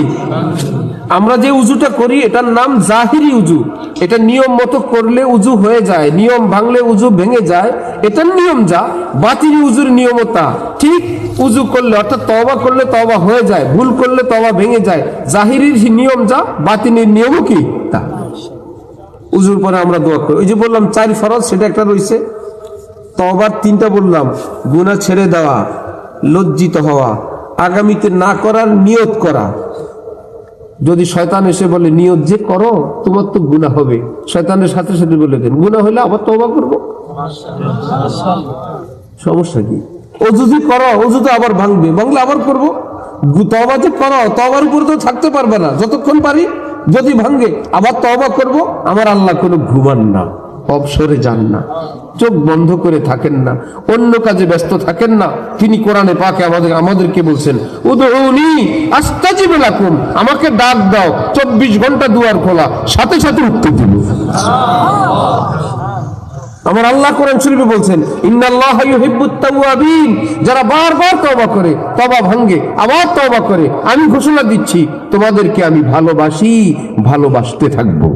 আমরা যে উযুটা করি এটার নাম জাহিরি উযু। এটা নিয়ম মতো করলে উযু হয়ে যায়, নিয়ম ভাঙলে উযু ভেঙে যায়, এটার নিয়ম যা, বাতিনি উযুর নিয়মতা ঠিক। উযু করলে অর্থাৎ তওবা করলে তওবা হয়ে যায়, ভুল করলে তওবা ভেঙে যায়। জাহিরির নিয়ম যা, বাতিনির নিয়মও কি তা। উযুর পরে আমরা দোয়া করি। ওই যে বললাম 4 ফরজ, সেটা একটা রয়েছে। তওবার 3টা বললাম, গুনাহ ছেড়ে দেওয়া, লজ্জিত হওয়া, আগামীতে না করার নিয়ত করা। যদি শয়তান এসে বলে নিয়ত যে করো, তোমার তো গুনাহ হবে, শয়তানের সাথে সাথে বলে দেন গুনাহ হলে আবার তওবা করবো, সমস্যা কি? ওযু যে করো, ওযু তো আবার ভাঙবে, ভাঙলে আবার করবো। তওবা যে করো, তওবার উপর তো থাকতে পারবে না যতক্ষণ পারি। যদি ভাঙে আবার তওবা করব। আমার আল্লাহ কোনো ঘুমান না, অবসরে যান না, চোখ বন্ধ করে থাকেন না, অন্য কাজে ব্যস্ত থাকেন না। তিনি কোরআনে পাকে আমাদেরকে বলছেন, উদউনি আস্তাজিব লাকুম, আমাকে ডাক দাও, 24 ঘন্টা দুয়ার খোলা, সাথে সাথে উত্তর দিব। আমার আল্লাহ কোরআন শরীফে বলছেন, ইন্নাল্লাহা ইউহিব্বুত তাওয়াবিন, যারা বারবার তওবা করে, তওবা ভাঙে, আবার তওবা করে, আমি ঘোষণা দিচ্ছি তোমাদেরকে আমি ভালোবাসি, ভালোবাসতে থাকবো।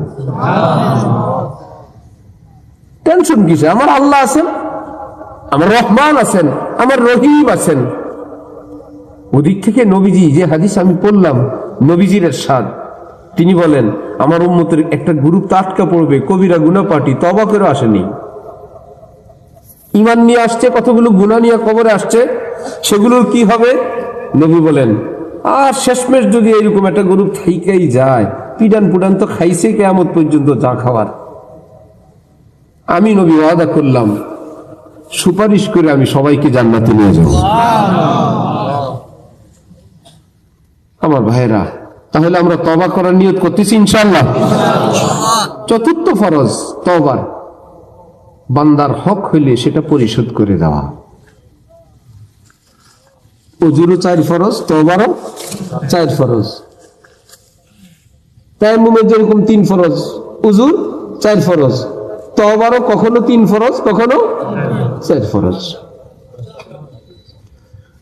টেনশন কিসে? আমার আল্লাহ আছেন, আমার রহমান আছেন, আমার রহিম আছেন। ওদিক থেকে নবীজি যে হাদিস আমি পড়লাম, নবীজির ইরশাদ, তিনি বলেন আমার উম্মতের একটা গ্রুপ তো আটকা পড়বে, কবিরা গুনাহ পার্টি, তওবা করে আসেনি, ঈমান নিয়ে আসছে, কতগুলো গুনাহ নিয়ে কবরে আসছে, সেগুলোর কি হবে? নবী বলেন আর শেষমেশ যদি এরকম একটা গ্রুপ থাইকাই যায়, পিডান পুডান তো খাইছে কিয়ামত পর্যন্ত যা খাওয়ার, আমি নবী ওয়াদা করলাম সুপারিশ করে আমি সবাইকে জান্নাতে নিয়ে যাব। আমার ভাইরা, তাহলে আমরা তওবা করার নিয়ত করতেছি ইনশাআল্লাহ। চতুর্থ ফরজ তওবা, বান্দার হক হইলে সেটা পরিশোধ করে দেওয়া। ওযুরও 4 ফরজ, তওবারও 4 ফরজ। তায়াম্মুমের যেরকম 3 ফরজ, ওযুর 4 ফরজ, তওবারও কখনো 3 ফরজ, কখনো 4 ফরজ।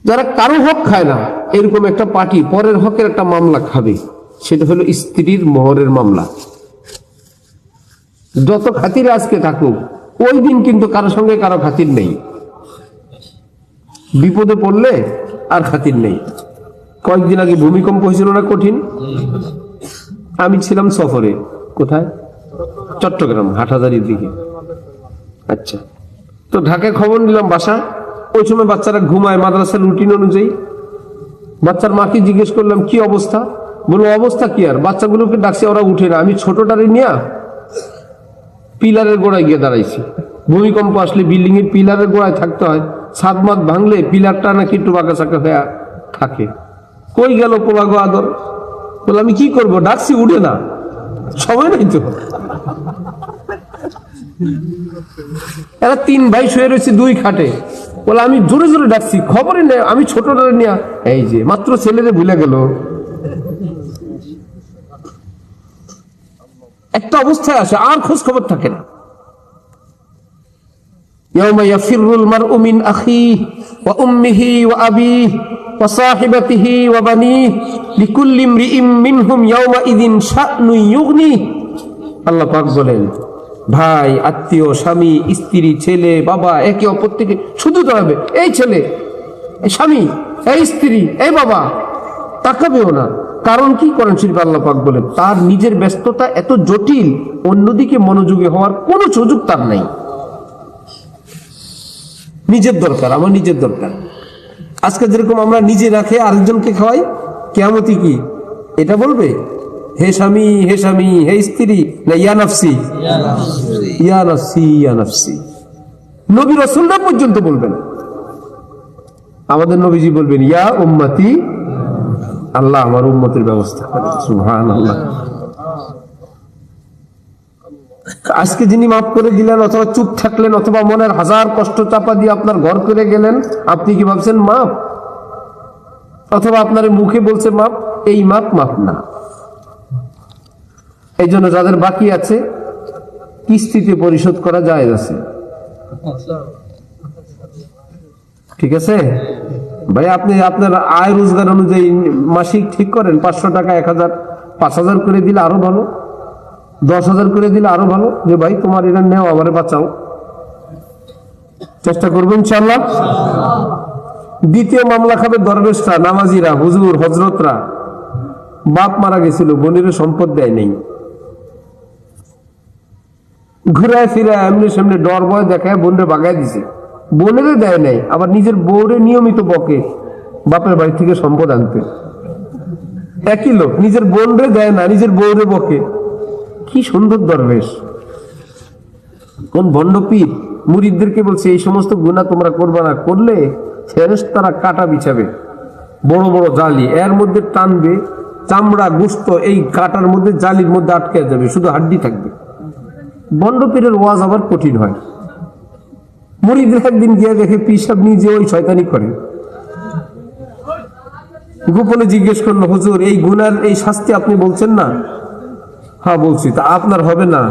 যারা কারো হক খায় না, এরকম একটা পার্টি পরের হকের একটা মামলা খাবে, সেটা হলো স্ত্রীর মোহরের মামলা। যত খাতির আজকে থাকুক, ওই দিন কিন্তু কারো সঙ্গে কারো খাতির নেই, বিপদে পড়লে আর খাতির নেই। কয়েকদিন আগে ভূমিকম্প হয়েছিল না, কঠিন। আমি ছিলাম সফরে, কোথায়? চট্টগ্রাম, হাটহাজারীর দিকে। আচ্ছা, তো ঢাকায় খবর নিলাম বাসা, ওই সময় বাচ্চারা ঘুমায় মাদ্রাসার রুটিন অনুযায়ী। বাচ্চার মাকে জিজ্ঞেস করলাম কি অবস্থা, বললো অবস্থা কি আর, বাচ্চাগুলোকে ডাকছে ওরা উঠে না, আমি ছোটটারে নিয়ে পিলারের গোড়ায় গিয়ে দাঁড়াইছি। ভূমিকম্প আসলে বিল্ডিং এর পিলারের গোড়ায় থাকতে হয়, ছাদ মাত ভাঙলে পিলারটা নাকি একটু বাঁকা চাকা হয়ে থাকে। কই গেল পোলাগো আদর, বলে আমি কি করব, ডাকছি উঠে না, সময় নাই তো। এরা 3 ভাই শুয়ে রয়েছে 2 খাটে, বলে আমি জোরে জোরে ডাকছি, খবরই নেই, আমি ছোটটারে নিয়ে এই যে মাত্র ছেলেরে ভুলে গেল। একটা অবস্থায় আসে আর খোঁজ খবর থাকে না। ইয়াউমা ইয়াফিরুল মারউ মিন আখিহি ওয়া উম্মিহি ওয়া আবিহি ওয়া সাহিবাতিহি ওয়া বানিহি লিকুল্লি ইমরিইম মিনহুম ইয়াউমা ইযিন শা'নুন ইউগনি। আল্লাহ পাক বলেন, ভাই, আত্মীয়, স্বামী, স্ত্রী, ছেলে, বাবা একে অপর থেকে শুধু দাঁড়াবে। এই ছেলে, এই স্বামী, এই স্ত্রী, এই বাবা, তাকাবেও না। কারণ কি করেন শরীফ আল্লাহ পাক বলেন, তার নিজের ব্যস্ততা এত জটিল, অন্যদিকে মনোযোগী হওয়ার কোনো সুযোগ তার নাই। নিজের দরকার, আমার নিজের দরকার। আজকে যেরকম আমরা নিজে না খেয়ে আরেকজনকে খাওয়াই, কিয়ামতি কি এটা বলবে, হে স্বামী, হে স্বামী, হে স্ত্রী, না ইয়া নাফসি, ইয়া নাফসি, ইয়া নাফসি। নবী রাসূলরা পর্যন্ত বলবেন। আমাদের নবীজি বলবেন ইয়া উম্মতি, আল্লাহ আমার উম্মতের ব্যবস্থা করেন। সুবহানাল্লাহ। আজকে যিনি মাফ করে দিলেন, অথবা চুপ থাকলেন, অথবা মনের হাজার কষ্ট চাপা দিয়ে আপনার ঘর করে গেলেন, আপনি কি ভাবছেন মাপ? অথবা আপনার মুখে বলছে মাপ, এই মাপ মাপ না। এই জন্য যাদের বাকি আছে কিস্তিতে পরিশোধ করা জায়েজ আছে। ঠিক আছে ভাই, আপনি আপনার আয় রোজগার অনুযায়ী মাসিক ঠিক করেন, 500 টাকা, 1000, 5000 করে দিলে আরো ভালো, 10,000 করে দিলে আরো ভালো, যে ভাই তোমার এটা নেও, আমারে বাঁচাও। চেষ্টা করবো ইনশাআল্লাহ। দ্বিতীয় মামলা খাবে দরবেশরা, নামাজিরা, হুজুর, হজরতরা। বাপ মারা গেছিল, বোনের সম্পদ দেয় নেই, ঘুরায় ফিরে এমনি সামনে ডর ভয় দেখায় বোনরে বাগায় দিছে, বোনেরে দেয় নাই, আবার নিজের বউরে নিয়মিত বকে বাপের বাড়ি থেকে সম্পদ আনতে। একই লোক নিজের বোনরে দেয় না, নিজের বউরে বকে। কি সুন্দর দরবেশ! কোন ভণ্ড পীর মুরিদদেরকে বলছে এই সমস্ত গুনাহ তোমরা করবে না, করলে ফেরেশতারা কাটা বিছাবে, বড় বড় জালি এর মধ্যে টানবে, চামড়া গোশত এই কাটার মধ্যে জালির মধ্যে আটকে যাবে, শুধু হাড্ডি থাকবে। ভণ্ড পীরের ওয়াজ আবার কঠিন হয়। মুরিদরা একদিন গিয়ে দেখে পীর সাহেব নিজে ওই শয়তানি করে। গোপনে জিজ্ঞেস করলো, হুজুর এই গুনার এই শাস্তি আপনি বলছেন না? হ্যাঁ বলছি। তা আপনার হবে না?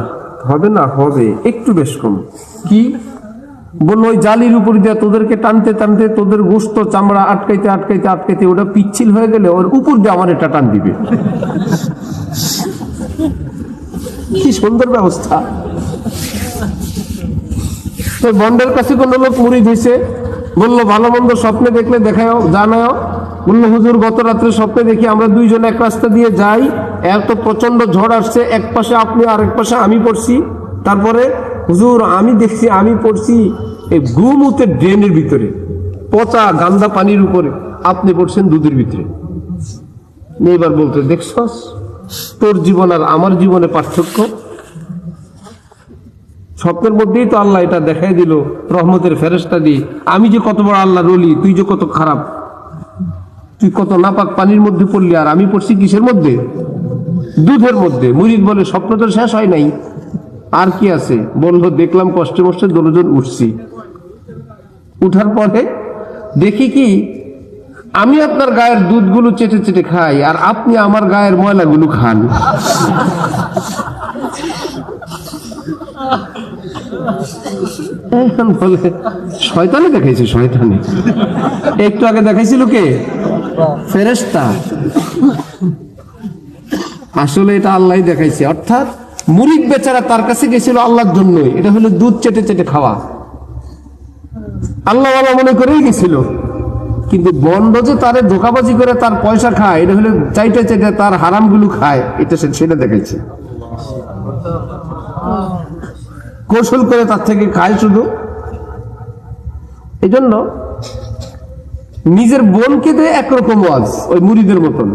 হবে না, হবে, একটু বেশ কম। কি বললো? ওই জালির উপর দিয়ে তোদেরকে টানতে টানতে তোদের গোশত চামড়া আটকাইতে আটকাইতে আটকাইতে ওটা পিচ্ছিল হয়ে গেলে ওর উপর দিয়ে আমার এটা টান দিবে। কি সুন্দর ব্যবস্থা! বন্ডের কাছে কোন লোক মুরিদ হয়েছে, বললো ভালো মন্দ স্বপ্নে দেখলে দেখাও, জানাও। বললো হুজুর গত রাত্রে স্বপ্নে দেখি আমরা দুইজন এক রাস্তা দিয়ে যাই, এত প্রচন্ড ঝড় আসছে, এক পাশে আপনি আর এক পাশে আমি পড়ছি। তারপরে হুজুর আমি দেখছি আমি পড়ছি এই গুমুতের ড্রেনের ভিতরে, পচা গান্দা পানির উপরে, আপনি পড়ছেন দুধের ভিতরে। এবার বলতে দেখছস তোর জীবন আর আমার জীবনে পার্থক্য? স্বপ্নের মধ্যেই তো আল্লাহ এটা দেখাই দিল রহমতের ফেরেশতা দিয়ে, আমি যে কত বড় আল্লাহর ওলি, তুই যে কত খারাপ, তুই কত নাপাক পানির মধ্যে পড়লি, আর আমি পড়ছি কিসের মধ্যে? দুধের মধ্যে। মুরিদ বলে স্বপ্ন তো শেষ হয় নাই, আর কি আছে? বললো দেখলাম কষ্টে কষ্টে দরজন উঠছি, উঠার পরে দেখি কি আমি আপনার গায়ের দুধগুলো চেটে চেটে খাই, আর আপনি আমার গায়ের ময়লাগুলো খান। এখন বলে শয়তানে দেখাইছে, শয়তানে। একটু আগে দেখাইছিল কে? ফেরেশতা। আসলে এটা আল্লাহ দেখাইছে। অর্থাৎ মুরিদ বেচারা তার কাছে গেছিল আল্লাহর জন্যই, এটা হলো দুধ চেটে চেটে খাওয়া, আল্লাহ ওয়ালা মনে করেই গেছিল। কিন্তু বন্ড যে তারে ধোকাবাজি করে তার পয়সা খায়, এটা হলো চাইতে চাইতে তার হারামগুলো খায়, এটা সেটা দেখাইছে। কৌশল করে তার থেকে খায় শুধু। এই জন্য নিজের বোনকে দেয় একরকম ওয়াজ ওই মুরিদের মতন,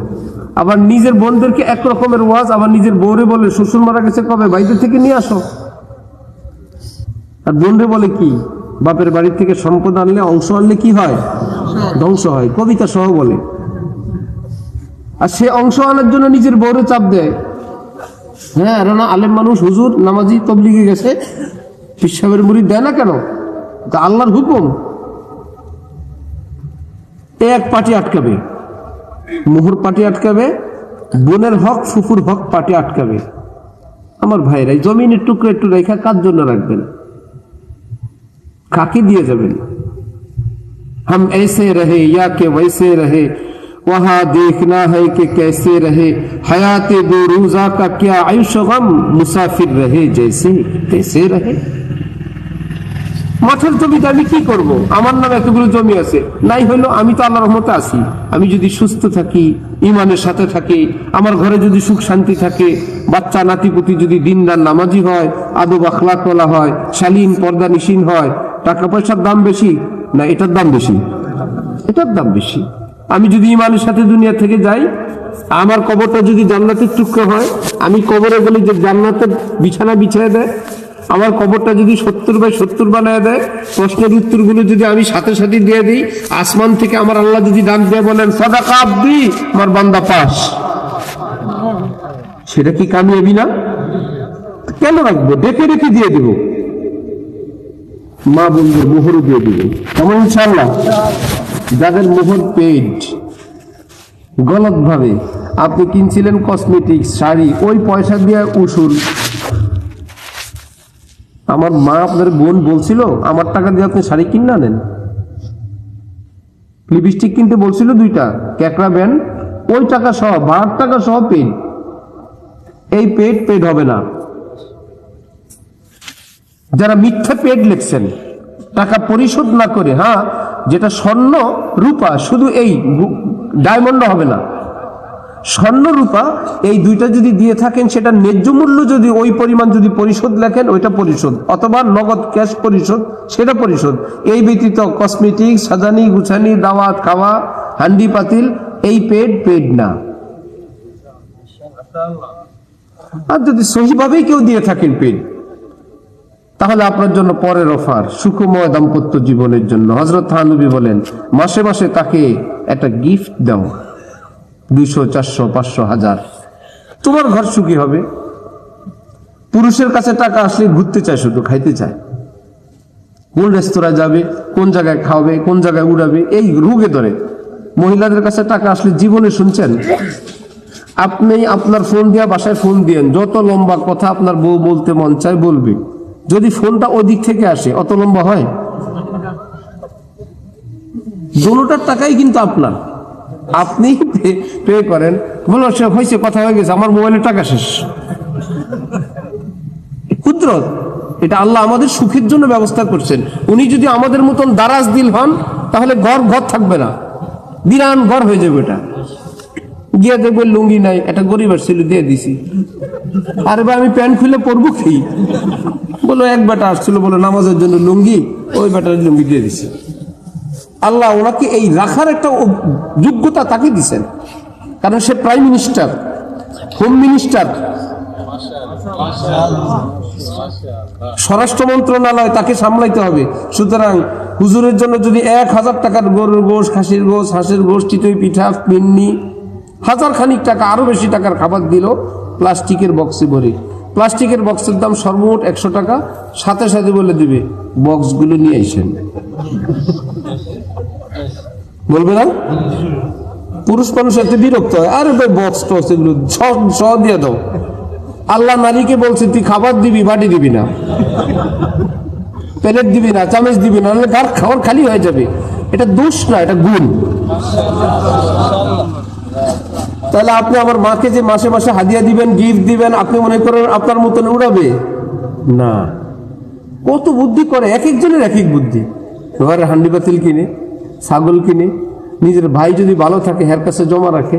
আবার নিজের বোনদেরকে এক রকমের ওয়াজ, আবার নিজের বউরে বলে শ্বশুর মারা গেছে কবে, বাইরে থেকে নিয়ে আসো। আর বোনরে বলে কি, বাপের বাড়ির থেকে সম্পদ আনলে, অংশ আনলে কি হয়, ধ্বংস হয়, কবিতা সহ বলে। আর সে অংশ আনার জন্য নিজের বউরে চাপ দেয়। হ্যাঁ, না আলেম মানুষ, হুজুর নামাজি, তবলিগে গেছে, পিসাবের মুরিদ দেয় না কেন, তা আল্লাহর হুকুম। এক পার্টি আটকাবে, মোহর পার্টি আটকাবে, বোনের হক ফুফুর হক পার্টি আটকাবে। আমার ভাইরা, জমিনের টুকরো একটু রেখা কার জন্য রাখবেন, কাকে দিয়ে যাবেন? हम ऐसे रहे या के वैसे रहे, वहां देखना है कि कैसे रहे, हयाते दो रोजा का क्या आयुष्य गम, मुसाफिर रहे जैसे तैसे रहे। মাঠের জমিতে আমি কি করব, আমার নামে এতগুলো জমি আছে, নাই হইলো আমি তো আল্লাহর রহমতে আছি। আমি যদি সুস্থ থাকি, ইমানের সাথে থাকি, আমার ঘরে যদি সুখ শান্তি থাকে, বাচ্চা নাতিপুতি যদি দিনদার নামাজি হয়, আদব আখলাক ওয়ালা হয়, শালীন পর্দা নিশীন হয়, টাকা পয়সার দাম বেশি না এটার দাম বেশি? এটার দাম বেশি। আমি যদি ইমানের সাথে দুনিয়া থেকে যাই, আমার কবরটা যদি জান্নাতের টুকরো হয়, আমি কবরে বলি যে জান্নাতের বিছানা বিছিয়ে দেয়, আমার কবরটা যদি 70/70 বানায় দেয়, প্রশ্নের উত্তরগুলো যদি আমি সাথে সাথে দিয়ে দিই, আসমান থেকে আমার আল্লাহ যদি ডাক দিয়ে বলেন সাদাকা আব্দি, আমার বান্দা পাস, সেটা কি কামিয়াবি না? কেন রাখবো, ডেকে ডেকে দিয়ে দেব, মা বন্ধুর মোহরও দিয়ে দিব, কেমন ইনশাআল্লাহ। যাদের মোহর পেইড গলত ভাবে, আপনি কিনছিলেন কসমেটিক্স শাড়ি, ওই পয়সা দিয়ে উসুল। আমার মা আপনার বোন বলছিল আমার টাকা দিয়ে আপনি শাড়ি কিনে আনেন, লিপস্টিক কিনতে বলছিল 2টা, ক্যাকড়া ব্যান্ড, ওই টাকা সহ 12 টাকা সহ পেড। এই পেড হবে না। যারা মিথ্যা পেড লিখছেন টাকা পরিশোধ না করে, হ্যাঁ যেটা স্বর্ণ রূপা, শুধু এই ডায়মন্ড হবে না, স্বর্ণ রূপা এই দুইটা যদি দিয়ে থাকেন, সেটা ন্যায্য মূল্য যদি ওই পরিমাণ যদি পরিশোধ লেখেন, ওইটা পরিশোধ, অথবা নগদ ক্যাশ পরিশোধ, সেটা পরিশোধ। এই ব্যতীত কসমেটিক, সাজানি গুছানি, দাওয়াত খাওয়া, হান্ডি পাতিল, এই পেড না। আর যদি সহিভাবেই কেউ দিয়ে থাকেন পেড, তাহলে আপনার জন্য পরের অফার, সুখময় দাম্পত্য জীবনের জন্য। হযরত নবী বলেন, মাসে মাসে তাকে একটা গিফট দাও, 200, 400, 500, 1000, তোমার ঘর সুখী হবে। পুরুষের কাছে টাকা আসলে ঘুরতে চায়, শুধু খাইতে চায়, কোন রেস্তোরাঁয় যাবে, কোন জায়গায় খাওয়াবে, কোন জায়গায় উড়াবে, এই রোগে ধরে। মহিলাদের কাছে টাকা আসলে জীবনে শুনছেন, আপনি আপনার ফোন দিয়া বাসায় ফোন দিয়েন, যত লম্বা কথা আপনার বউ বলতে মন চায় বলবে, যদি ফোনটা ওদিক থেকে আসে অত লম্বা হয়? দোনোটার টাকাই কিন্তু আপনার, আপনি পে করেন, বলো সে হয়েছে, কথা হয়ে গেছে, আমার মোবাইলে টাকা শেষ। কুদরত, এটা আল্লাহ আমাদের সুখের জন্য ব্যবস্থা করছেন। উনি যদি আমাদের মতন দারাজ দিল হন, তাহলে ঘর থাকবে না, দিরান ঘর হয়ে যাবে। এটা গিয়ে দেখবে লুঙ্গি নাই, একটা গরিবের ছেলে দিয়ে দিছি, আরে ভাই আমি প্যান্ট খুলে পরবো কি? বলো এক বেটা আসছিল, বলো নামাজের জন্য লুঙ্গি, ওই বেটার লুঙ্গি দিয়ে দিছি। আল্লাহ ওনাকে এই রাখার একটা যোগ্যতা তাকে দিচ্ছেন, কারণ সে প্রাইম মিনিস্টার, হোম মিনিস্টার, স্বরাষ্ট্র মন্ত্রণালয়, তাকে সামলাইতে হবে। সুতরাং হুজুরের জন্য যদি 1000 টাকার গরুর গোশ, খাসির গোশ, হাঁসের গোশ, চিতই পিঠা, পিন্নি, 1000 খানিক টাকা, আরো বেশি টাকার খাবার দিল প্লাস্টিকের বক্সে ভরে। প্লাস্টিকের বক্সের দাম সর্বমোট 100 টাকা, সাথে সাথে বলে দিবে বক্সগুলো নিয়ে আসেন, বলবে না? পুরুষ মানুষ এত বিরক্ত হয়, আরে ভাই বক্স টক্স এগুলো সহ দিয়ে দাও। আল্লাহ নারীকে বলছে তুই খাবার দিবি, বাটি দিবি না, প্লেট দিবি না, চামচ দিবি না, নাহলে খাবার খালি হয়ে যাবে। এটা দোষ না, এটা গুণ। তাহলে আপনি আমার মাকে যে মাসে মাসে হাদিয়া দিবেন, গিফট দিবেন, আপনি মনে করেন আপনার মতন উড়াবে না। কত বুদ্ধি করে, এক একজনের এক এক বুদ্ধি। ঘরে হান্ডি পাতিল কিনে, ছাগল কিনে, নিজের ভাই যদি ভালো থাকে হের কাছে জমা রাখে।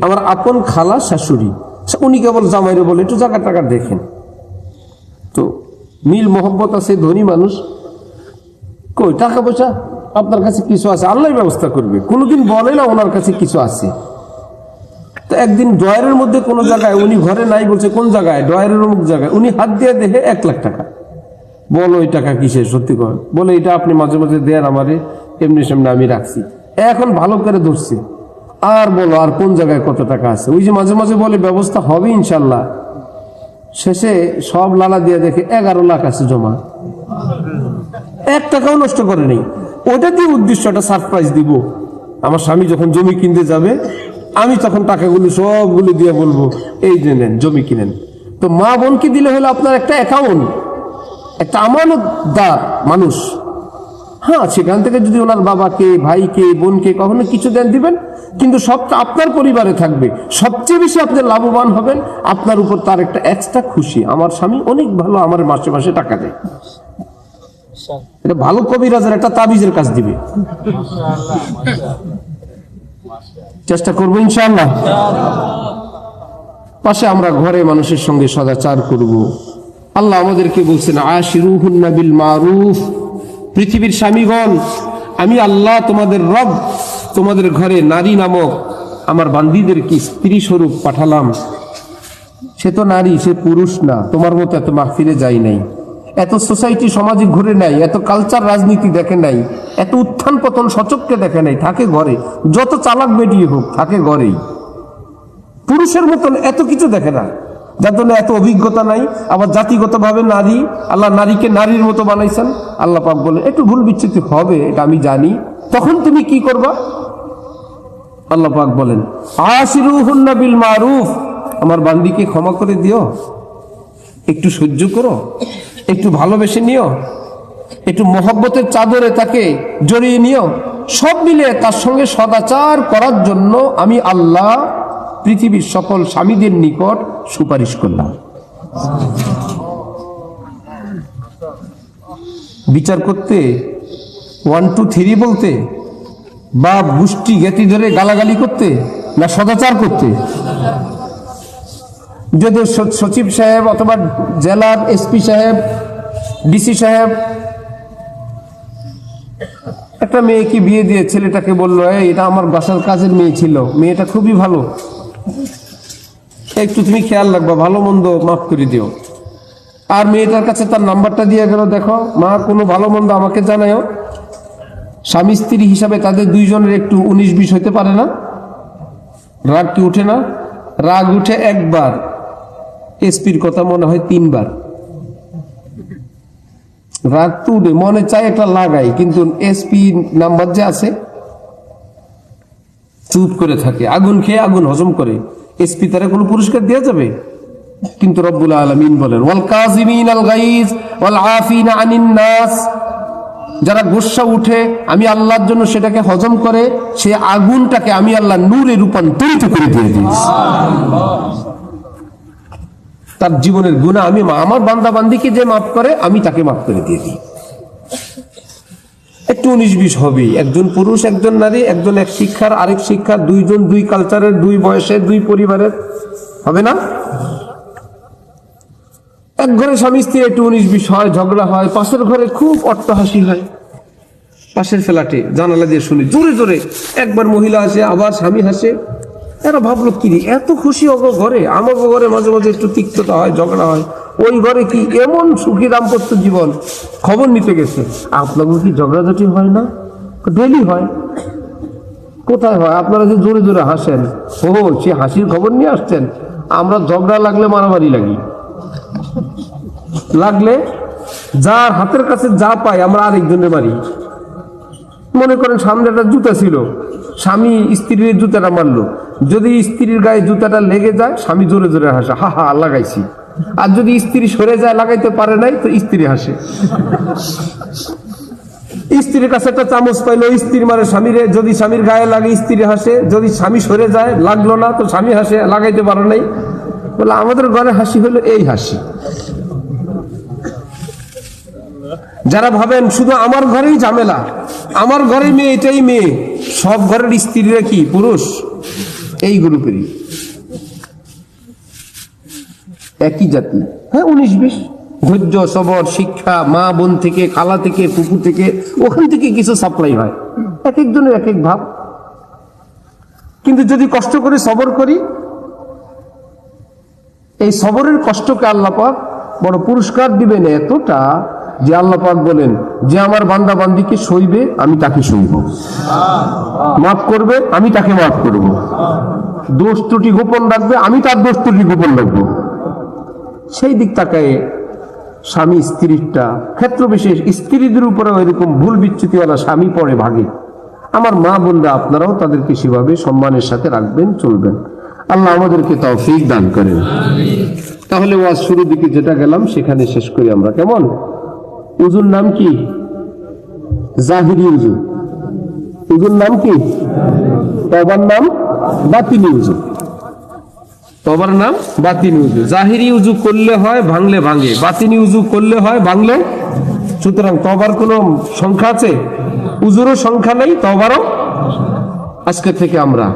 আমার আপন খালা শাশুড়ি, উনি কেবল জামাইরে বলে একটু জায়গা টাকা দেখেন, তো মিল মোহব্বত আছে, ধনী মানুষ, কই টাকা পয়সা আপনার কাছে কিছু আছে, আল্লাহ ব্যবস্থা করবে। কোনোদিন বলে না ওনার কাছে কিছু আছে। তো একদিন ড্রয়ারের মধ্যে কোনো জায়গায়, উনি ঘরে নাই, বলছে কোন জায়গায়, ড্রয়ারের অমুক জায়গায়। উনি হাত দিয়ে দেখে 1 লাখ টাকা। বলো ওই টাকা কিসের, সত্যি কর। বলে এটা আপনি মাঝে মাঝে দেন আমারে, এমনি সামনে আমি রাখছি। এখন ভালো করে ধরছে। আর বলো আর কোন জায়গায় কত টাকা আছে। ওই যে মাঝে মাঝে বলে ব্যবস্থা হবে ইনশাল্লাহ, শেষে সব লালা দিয়ে দেখে 11 লাখ আছে জমা। 1 টাকাও নষ্ট করে নেই। ওটা দিয়ে উদ্দেশ্য একটা সারপ্রাইজ দিব। আমার স্বামী যখন জমি কিনতে যাবে, আমি তখন টাকাগুলো সবগুলো দিয়ে বলবো এই যে নেন, জমি কিনেন। তো মা বোনকে দিলে হলো আপনার একটা অ্যাকাউন্ট, একটা আমানতদার মানুষ। হ্যাঁ, সেখান থেকে যদি ওনার বাবাকে, ভাইকে, বোনকে কখনো কিছু দেন দিবেন, কিন্তু সবটা আপনার পরিবারে থাকবে। সবচেয়ে বেশি আপনি লাভবান হবেন, আপনার উপর তার একটা এক্সট্রা খুশি। আমার স্বামী অনেক ভালো, আমার মাসে মাসে টাকা দেয়। এটা ভালো কবিরাজের একটা তাবিজের কাজ দিবে। চেষ্টা করবো ইনশাআল্লাহ। পাশে আমরা ঘরে মানুষের সঙ্গে সদাচার করব। আল্লাহ আমাদেরকে বলছেন আশিরুহুন্না বিল মারুফ। পৃথিবীর স্বামীগণ, আমি আল্লাহ তোমাদের রব, তোমাদের ঘরে নারী নামক আমার বান্দীদেরকে স্ত্রী স্বরূপ পাঠালাম। সে তো নারী, সে পুরুষ না। তোমার মতো এত মাহফিলে যাই নাই, এত সোসাইটি সমাজে ঘুরে নাই, এত কালচার রাজনীতি দেখে নাই, এত উত্থান পতন সচক্ষে দেখে নাই। থাকে ঘরে, যত চালাক বেরিয়ে হোক থাকে ঘরেই। পুরুষের মতন এত কিছু দেখে না, যার জন্য এত অভিজ্ঞতা নাই। আবার জাতিগতভাবে নারী, আল্লাহ নারীকে নারীর মতো বানাইছেন। আল্লাহ পাক বলে একটু ভুল বিচ্যুতি হবে, এটা আমি জানি। তখন তুমি কি করবা? আল্লাহ পাক বলেন আশিরুহুন্না বিল মারুফ। আমার বান্দিকে ক্ষমা করে দিও, একটু সহ্য করো, একটু ভালোবেসে নিও, একটু মহব্বতের চাদরে তাকে জড়িয়ে নিও। সব মিলে তার সঙ্গে সদাচার করার জন্য আমি আল্লাহ পৃথিবীর সকল স্বামীদের নিকট সুপারিশ করলাম। বিচার করতে 1 2 3 বলতে, বা গোষ্ঠী জ্ঞাতি ধরে গালাগালি করতে, না সদাচার করতে? যদি সচিব সাহেব অথবা জেলার এসপি সাহেব, ডিসি সাহেব একটা মেয়েকে বিয়ে দিয়ে ছেলেটাকে বললো এটা আমার বাসার কাজের মেয়ে ছিল, মেয়েটা খুবই ভালো, একটু তুমি খেয়াল রাখবা, ভালো মন্দ মাফ করে দিও। আর মেয়েটার কাছে তার নাম্বারটা দিয়ে গেল, দেখো মা কোনো ভালো মন্দ আমাকে জানাও। স্বামী স্ত্রী হিসাবে তাদের দুইজনের একটু 19-20 হইতে পারে না? রাগ কি উঠে না? রাগ উঠে একবার, এসপির কথা মনে হয় 3 বার। রাগ তো উঠে, মনে চায় একটা লাগাই, কিন্তু এসপি নাম্বার যে আছে চুপ করে থাকে, আগুন খেয়ে আগুন হজম করে। এসপি তারা কোনো পুরস্কার দেওয়া যাবে? কিন্তু রব্বুল আলামিন বলেন ওয়াল কাযিমিনাল গাইজ ওয়াল আফিনা আনিন নাস। যারা গোসা উঠে আমি আল্লাহর জন্য সেটাকে হজম করে, সে আগুনটাকে আমি আল্লাহ নূরে রূপান্তরিত করে দিয়ে দিয়েছি। তার জীবনের গুনাহ আমি আমার বান্দা বান্দিকে যে মাফ করে, আমি তাকে মাফ করে দিয়ে দিই। একটু 19-20 হবে। একজন পুরুষ, একজন নারী, একজন এক শিক্ষার, আরেক শিক্ষার, দুইজন দুই কালচারের, দুই বয়সের, দুই পরিবারের, হবে না? এক ঘরে স্বামী স্ত্রী একটু 19-20 হয়, ঝগড়া হয়। পাশের ঘরে খুব অট্টহাসি হয়। পাশের ফ্ল্যাটে জানালা দিয়ে শুনি জোরে জোরে, একবার মহিলা আসে, আবার স্বামী হাসে। এরা ভাবলো কি এত খুশি ওগো ঘরে, আমাগো ঘরে মাঝে মাঝে একটু তিক্ততা হয়, ঝগড়া হয়। ওই ঘরে কি এমন সুখী দাম্পত্য জীবন? খবর নিতে গেছে, আপনাদের কি ঝগড়াঝাটি হয় না? ডেলি হয়। কোথায় হয়? আপনারা যে জোরে জোরে হাসেন, ও সে হাসির খবর নিয়ে আসছেন। আমরা ঝগড়া লাগলে মারামারি লাগি, লাগলে যার হাতের কাছে যা পাই আমরা আরেকজনের মারি। মনে করেন সামনে একটা জুতা ছিল, স্বামী স্ত্রীর জুতাটা মারলো। যদি স্ত্রীর গায়ে জুতাটা লেগে যায়, স্বামী জোরে জোরে হাসে, হা হা লাগাইছি। আর যদি স্ত্রী সরে যায়, লাগাইতে পারে নাই, তো স্ত্রী হাসে। স্ত্রীর কাছে একটা চামচ পাইলো, স্ত্রী মারে স্বামীরে। যদি স্বামীর গায়ে লাগে, স্ত্রী হাসে। যদি স্বামী সরে যায়, লাগলো না, তো স্বামী হাসে, লাগাইতে পারে নাই। বলে আমাদের ঘরে হাসি হলো এই হাসি। যারা ভাবেন শুধু আমার ঘরেই ঝামেলা, আমার ঘরে মেয়ে, এটাই মেয়ে, সব ঘরের স্ত্রীরা কি পুরুষ? এই গ্রুপেরই, একই জাতি। হ্যাঁ 19-20 ধৈর্য, সবর, শিক্ষা, মা বোন থেকে, খালা থেকে, পুকুর থেকে, ওখান থেকে কিছু সাপ্লাই হয়। এক একজনের এক এক ভাব। কিন্তু যদি কষ্ট করে সবর করি, এই সবরের কষ্টকে আল্লাহ পাক বড় পুরস্কার দিবেন এতটা, যে আল্লাহ পাক বলেন যে আমার বান্দা বান্দিকে সইবে আমি তাকে সইব, মাফ করবে আমি তাকে মাফ করব, দোষ ত্রুটি গোপন রাখবে আমি তার দোষ ত্রুটি গোপন রাখবো। সেই দিক তাকায় স্বামী স্ত্রীরটা ক্ষেত্র বিশেষ, স্ত্রীদের উপরেও এরকম ভুল বিচ্যুতিওয়ালা স্বামী পড়ে ভাগে। আমার মা বোনরা আপনারাও তাদেরকে সেভাবে সম্মানের সাথে রাখবেন, চলবেন। আল্লাহ আমাদেরকে তৌফিক দান করেন। তাহলে ওয়াজ শুরুর দিকে যেটা গেলাম সেখানে শেষ করি আমরা। কেমন? উজুর নাম কি? জাহিরি উজু। উজুর নাম কি? তওবার নাম বাতিনি উজু। তওবার নাম বাতিনি উজু। জাহিরি উজু করলে হয় ভাঙলে ভাঙে, বাতিনি উজু করলে হয় ভাঙলে। সুতরাং তওবার কোনো সংখ্যা আছে? উজুরও সংখ্যা নেই, তওবারও। আজকে থেকে আমরা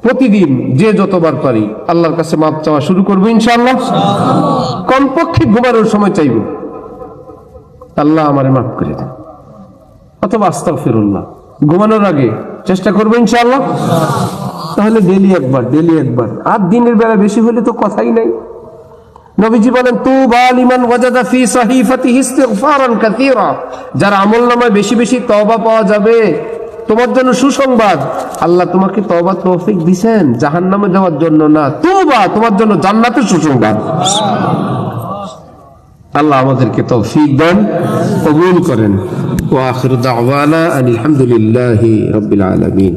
প্রতিদিন যে যতবার পারি আল্লাহর কাছে মাপ চাওয়া শুরু করবো ইনশাআল্লাহ। কমপক্ষে ঘুমানোর সময় চাইব, আল্লাহ আমারে মাফ করে দেন, অথবা আস্তাগফিরুল্লাহ। ঘুমানোর আগে চেষ্টা করবো ইনশাআল্লাহ। তাহলে ডেলি একবার। আর দিনের বেলা বেশি হলে তো কথাই নাই। নবীজি বলেন তুবা লিমান ওয়াজাদা ফি সাহিফাতিহি ইস্তিগফারান কাসীরা, যার আমলনামায় বেশি বেশি তওবা পাওয়া যাবে, তোমার জন্য সুসংবাদ, আল্লাহ তোমাকে তওবা তৌফিক দিবেন জাহান্নামে যাওয়ার জন্য না, তুবা তোমার জন্য জান্নাতের সুসংবাদ। আল্লাহ আমাদেরকে তৌফিক দেন, কবুল করেন। ওয়া আখিরু দাওয়ানা আলহামদুলিল্লাহি রাব্বিল আলামিন।